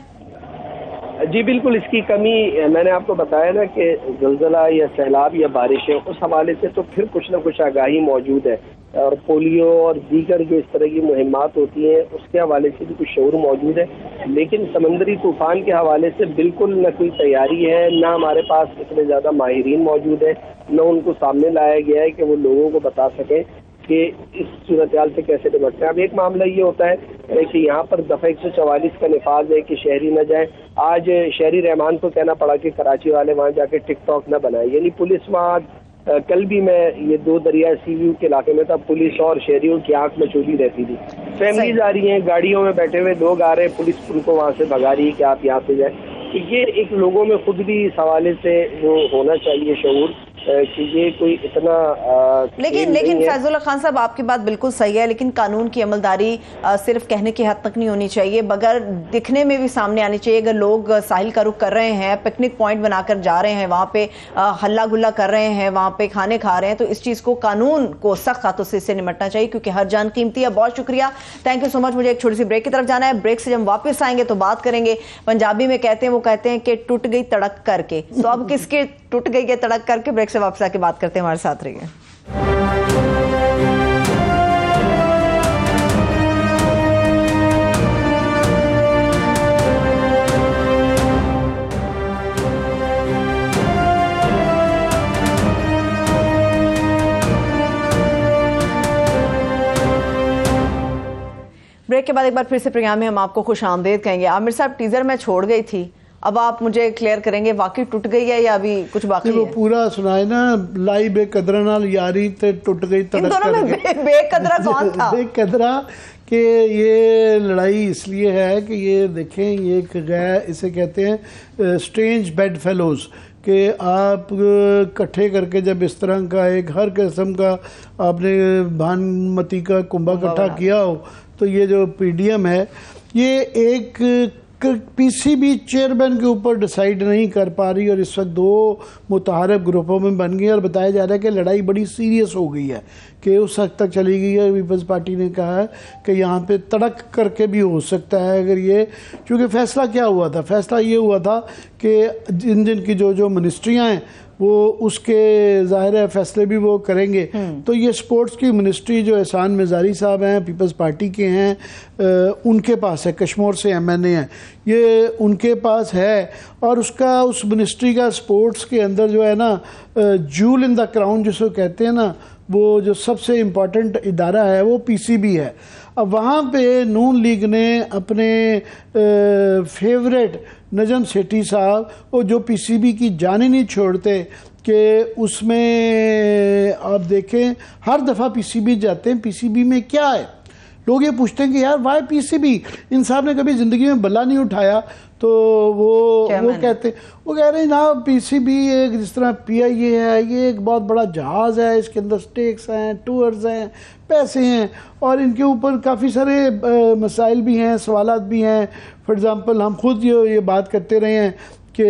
جی بالکل اس کی کمی میں نے آپ کو بتایا نا کہ زلزلہ یا سیلاب یا بارشیں اس حوالے سے تو پھر کچھ نہ کچھ آگاہی موجود ہے، اور پولیو اور دیگر جو اس طرح کی مہمات ہوتی ہیں اس کے حوالے سے بھی کچھ شعور موجود ہے، لیکن سمندری طوفان کے حوالے سے بالکل نہ کوئی تیاری ہے، نہ ہمارے پاس اتنے زیادہ ماہرین موجود ہیں، نہ ان کو سامنے لایا گیا ہے کہ وہ لوگوں کو بتا سکیں۔ کہ اس صورتحال سے کیسے نمٹتے ہیں. اب ایک معاملہ یہ ہوتا ہے کہ یہاں پر دفعہ 144 کا نفاذ ہے کہ شہری نہ جائیں. آج شہری رحمان کو کہنا پڑا کہ کراچی والے وہاں جا کے ٹک ٹاک نہ بنائیں. یعنی پولیس وہاں کل بھی میں یہ 2 دریا سی ویو کے علاقے میں تھا, پولیس اور شہریوں کی آنکھ میں چولی رہتی تھی. فیملیز آ رہی ہیں, گاڑیوں میں بیٹھے ہوئے لوگ آ رہے ہیں, پولیس ان کو وہاں سے بھگا رہی ہے کہ آپ یہاں سے جائیں. یہ ایک لوگوں میں خود بھی اس حوالے سے وہ ہونا چاہیے شعور کہ یہ کوئی اتنا لیکن فیض اللہ خان صاحب آپ کی بات بالکل صحیح ہے, لیکن قانون کی عملداری صرف کہنے کی حد تک نہیں ہونی چاہیے, بغیر دکھنے میں بھی سامنے آنی چاہیے. اگر لوگ ساحل کا رخ کر رہے ہیں, پکنک پوائنٹ بنا کر جا رہے ہیں, وہاں پہ ہلا گلا کر رہے ہیں, وہاں پہ کھانے کھا رہے ہیں, تو اس چیز کو قانون کو سخت ہاتھوں سے اس سے نمٹنا چاہیے, کیونکہ ہر جان قیمتی ہے. بہت شکریہ, تھینک یو سو مچ. مجھے ایک چھوٹی سی بریک کی طرف جانا ہے. بریک سے جب واپس آئیں گے تو بات کریں گے, پنجابی میں کہتے ہیں, وہ کہتے ہیں کہ ٹوٹ گئی تڑک کر کے, تو اب کس کے ٹوٹ گئی ہے تڑک کر کے. بریک سے واپس آ کے بات کرتے ہیں, ہمارے ساتھ رہیے. بریک کے بعد ایک بار پھر سے پروگرام میں ہم آپ کو خوش آمدید کہیں گے. عامر صاحب, ٹیزر میں چھوڑ گئی تھی, اب آپ مجھے کلیئر کریں گے واقعی ٹوٹ گئی ہے یا ابھی کچھ باقی ہے؟ وہ پورا سنائے نا, لائی بے قدرہ نال یاری تے ٹوٹ گئی تڑک. ان دونوں میں بے قدرہ کون تھا؟ بے قدرہ کہ یہ لڑائی اس لیے ہے کہ یہ دیکھیں, یہ ایک اسے کہتے ہیں اسٹرینج بیڈ فیلوز, کہ آپ کٹھے کر کے جب اس طرح کا ایک ہر قسم کا آپ نے بھانمتی کا کنبہ کٹھا کیا ہو, تو یہ جو پی ڈی ایم ہے یہ ایک پی سی بی چیئرمین کے اوپر ڈیسائیڈ نہیں کر پا رہی, اور اس وقت 2 متحارب گروپوں میں بن گئی, اور بتایا جا رہا ہے کہ لڑائی بڑی سیریس ہو گئی ہے, کہ اس حد تک چلی گئی ہے. پیپلز پارٹی نے کہا ہے کہ یہاں پہ تڑک کر کے بھی ہو سکتا ہے اگر یہ, کیونکہ فیصلہ کیا ہوا تھا, فیصلہ یہ ہوا تھا کہ جن کی جو منسٹریاں ہیں وہ اس کے ظاہر ہے فیصلے بھی وہ کریں گے. تو یہ سپورٹس کی منسٹری جو احسان مزاری صاحب ہیں, پیپلز پارٹی کے ہیں, ان کے پاس ہے, کشمور سے ایم این اے ہیں, یہ ان کے پاس ہے, اور اس منسٹری کا سپورٹس کے اندر جو ہے نا جول ان دا کراؤن جس کو کہتے ہیں نا, وہ جو سب سے امپورٹنٹ ادارہ ہے وہ پی سی بی ہے. اب وہاں پہ نون لیگ نے اپنے فیوریٹ نجم سیٹھی صاحب, وہ جو پی سی بی کی جانے نہیں چھوڑتے, کہ اس میں آپ دیکھیں ہر دفعہ پی سی بی جاتے ہیں, پی سی بی میں کیا ہے, لوگ یہ پوچھتے ہیں کہ یار وائی پی سی بی, ان صاحب نے کبھی زندگی میں بلا نہیں اٹھایا. تو وہ کہہ رہے ہیں نا پی سی بی ایک جس طرح پی آئی اے ہے, یہ ایک بہت بڑا جہاز ہے, اس کے اندر سٹیکس ہیں, ٹورز ہیں, پیسے ہیں, اور ان کے اوپر کافی سارے مسائل بھی ہیں, سوالات بھی ہیں. فار ایگزامپل ہم خود یہ بات کرتے رہے ہیں کہ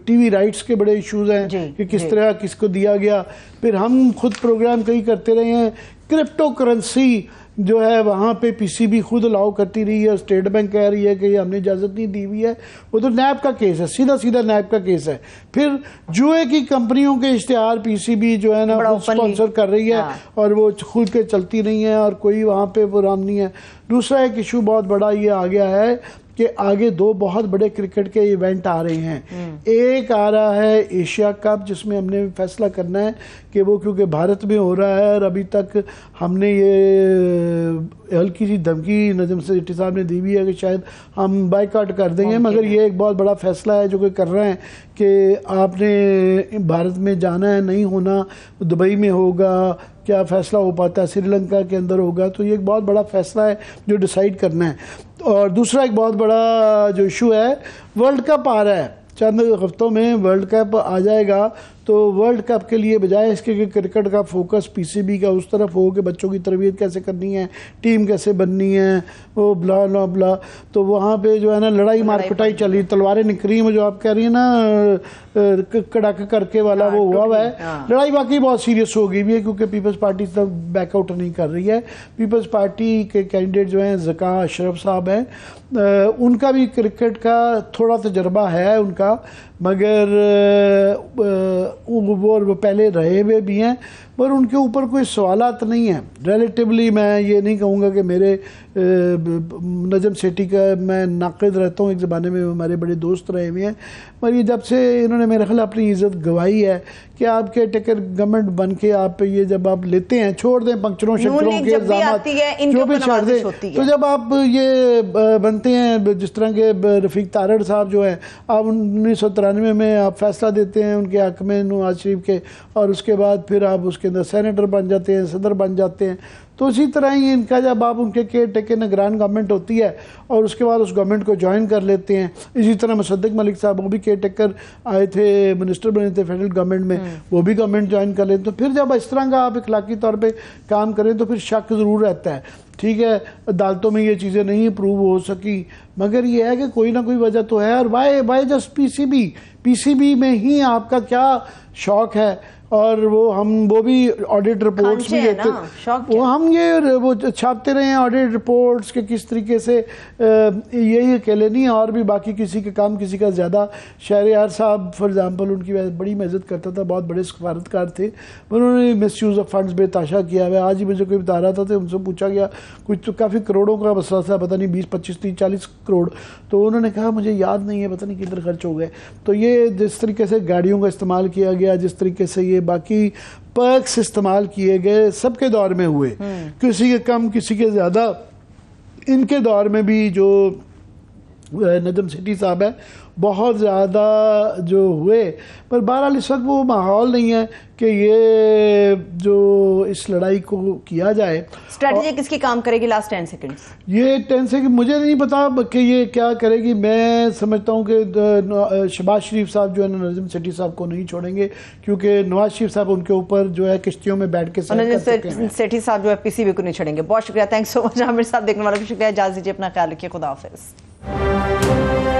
ٹی وی رائٹس کے بڑے ایشوز ہیں کہ کس طرح کس کو دیا گیا. پھر ہم خود پروگرام کئی کرتے رہے ہیں, کرپٹو کرنسی جو ہے وہاں پہ پی سی بی خود الاؤ کرتی رہی ہے, اسٹیٹ بینک کہہ رہی ہے کہ یہ ہم نے اجازت نہیں دی ہوئی ہے. وہ تو نیب کا کیس ہے, سیدھا نیب کا کیس ہے. پھر جوئے کی کمپنیوں کے اشتہار پی سی بی جو ہے نا اسپانسر کر رہی ہے, اور وہ خود کے چلتی نہیں ہے, اور کوئی وہاں پہ پروگرام نہیں ہے. دوسرا ایک ایشو بہت بڑا یہ آ گیا ہے کہ آگے 2 بہت بڑے کرکٹ کے ایونٹ آ رہے ہیں. ایک آ رہا ہے ایشیا کپ, جس میں ہم نے فیصلہ کرنا ہے کہ وہ کیونکہ بھارت میں ہو رہا ہے, اور ابھی تک ہم نے یہ ہلکی سی دھمکی نجم سیٹھی صاحب نے دی ہوئی ہے کہ شاید ہم بائیکاٹ کر دیں گے, مگر یہ ایک بہت بڑا فیصلہ ہے جو کہ کر رہے ہیں کہ آپ نے بھارت میں جانا ہے, نہیں ہونا, دبئی میں ہوگا, کیا فیصلہ ہو پاتا ہے, سری لنکا کے اندر ہوگا. تو یہ ایک بہت بڑا فیصلہ ہے جو ڈیسائیڈ کرنا ہے. اور دوسرا ایک بہت بڑا جو ایشو ہے, ورلڈ کپ آ رہا ہے, چند ہفتوں میں ورلڈ کپ آ جائے گا. تو ورلڈ کپ کے لیے بجائے اس کے کہ کرکٹ کا فوکس پی سی بی کا اس طرف ہو کہ بچوں کی تربیت کیسے کرنی ہے, ٹیم کیسے بننی ہے, وہ بلا بلا, تو وہاں پہ جو ہے نا لڑائی مار پٹائی چل رہی, تلواریں نکری ہیں, جو آپ کہہ رہی ہیں نا کڑک کر کے والا وہ ہوا ہے. لڑائی واقعی بہت سیریس ہو گئی بھی ہے, کیونکہ پیپلز پارٹی تک بیک آؤٹ نہیں کر رہی ہے. پیپلز پارٹی کے کینڈیڈیٹ جو ہیں ذکا اشرف صاحب ہیں, ان کا بھی کرکٹ کا تھوڑا تجربہ ہے ان کا, مگر وہ پہلے رہے ہوئے بھی ہیں پر ان کے اوپر کوئی سوالات نہیں ہیں ریلیٹیولی. میں یہ نہیں کہوں گا کہ میرے نجم سیٹھی کا میں ناقد رہتا ہوں, ایک زمانے میں ہمارے بڑے دوست رہے ہوئے ہیں, پر یہ جب سے انہوں نے میرے خیال اپنی عزت گوائی ہے کہ آپ کے ٹیکر گورنمنٹ بن کے آپ یہ جب آپ لیتے ہیں, چھوڑ دیں پنکچروں شکروں کے الزامات جو بھی چھوڑ دیں, تو جب آپ یہ بنتے ہیں جس طرح کے رفیق تارڑ صاحب جو ہیں, آپ 1993 میں آپ فیصلہ دیتے ہیں ان کے حق میں نواز شریف کے, اور اس کے بعد پھر آپ اس کے اندر سینیٹر بن جاتے ہیں, صدر بن جاتے ہیں. تو اسی طرح ہی ان کا جب آپ ان کے کیئر ٹیکر نگران گورنمنٹ ہوتی ہے اور اس کے بعد اس گورنمنٹ کو جوائن کر لیتے ہیں. اسی طرح مصدق ملک صاحب وہ بھی کیئر ٹیکر آئے تھے, منسٹر بنے تھے فیڈرل گورنمنٹ میں, وہ بھی گورنمنٹ جوائن کر لیتے. تو پھر جب اس طرح کا آپ اخلاقی طور پہ کام کریں تو پھر شک ضرور رہتا ہے. ٹھیک ہے, عدالتوں میں یہ چیزیں نہیں پروو ہو سکی, مگر یہ ہے کہ کوئی نہ کوئی وجہ تو ہے. اور Y just P C B میں ہی آپ کا کیا شوق ہے, اور وہ بھی آڈٹ رپورٹس بھی دیتے, وہ ہم وہ چھاپتے رہے ہیں آڈٹ رپورٹس کے کس طریقے سے. یہی اکیلے نہیں, اور بھی باقی کسی کا کام کسی کا زیادہ. شہریار صاحب فار ایگزامپل, ان کی بڑی میں عزت کرتا تھا, بہت بڑے سفارتکار تھے, انہوں نے مس یوز آف فنڈز بے تاشا کیا ہوا ہے. آج ہی مجھے کوئی بتا رہا تھا تو ان سے پوچھا گیا, کچھ تو کافی کروڑوں کا مسئلہ تھا, پتہ نہیں 20 25 30 40 کروڑ, تو انہوں نے کہا مجھے یاد نہیں ہے, پتہ نہیں کدھر خرچ ہو گئے. تو یہ جس طریقے سے گاڑیوں کا استعمال کیا گیا, جس طریقے سے یہ باقی پرکس استعمال کیے گئے, سب کے دور میں ہوئے, کسی کے کم کسی کے زیادہ. ان کے دور میں بھی جو نجم سیٹھی صاحب ہے بہت زیادہ جو ہوئے, پر بہرحال اس وقت وہ ماحول نہیں ہے کہ یہ جو اس لڑائی کو کیا جائے. اسٹریٹجی کس کی کام کرے گی لاسٹ 10 سیکنڈز؟ یہ 10 سیکنڈ مجھے نہیں پتا کہ یہ کیا کرے گی. میں سمجھتا ہوں کہ شہباز شریف صاحب جو ہے نجم سیٹھی صاحب کو نہیں چھوڑیں گے, کیونکہ نواز شریف صاحب ان کے اوپر جو ہے کشتیوں میں بیٹھ کے سیٹھی صاحب جو ہے پی سی بی کو نہیں چھوڑیں گے. بہت شکریہ, تھینکس سو مچ. عامر صاحب دیکھنے والوں کو شکریہ, اجازت دیجیے, اپنا خیال رکھیے, خدا حافظ.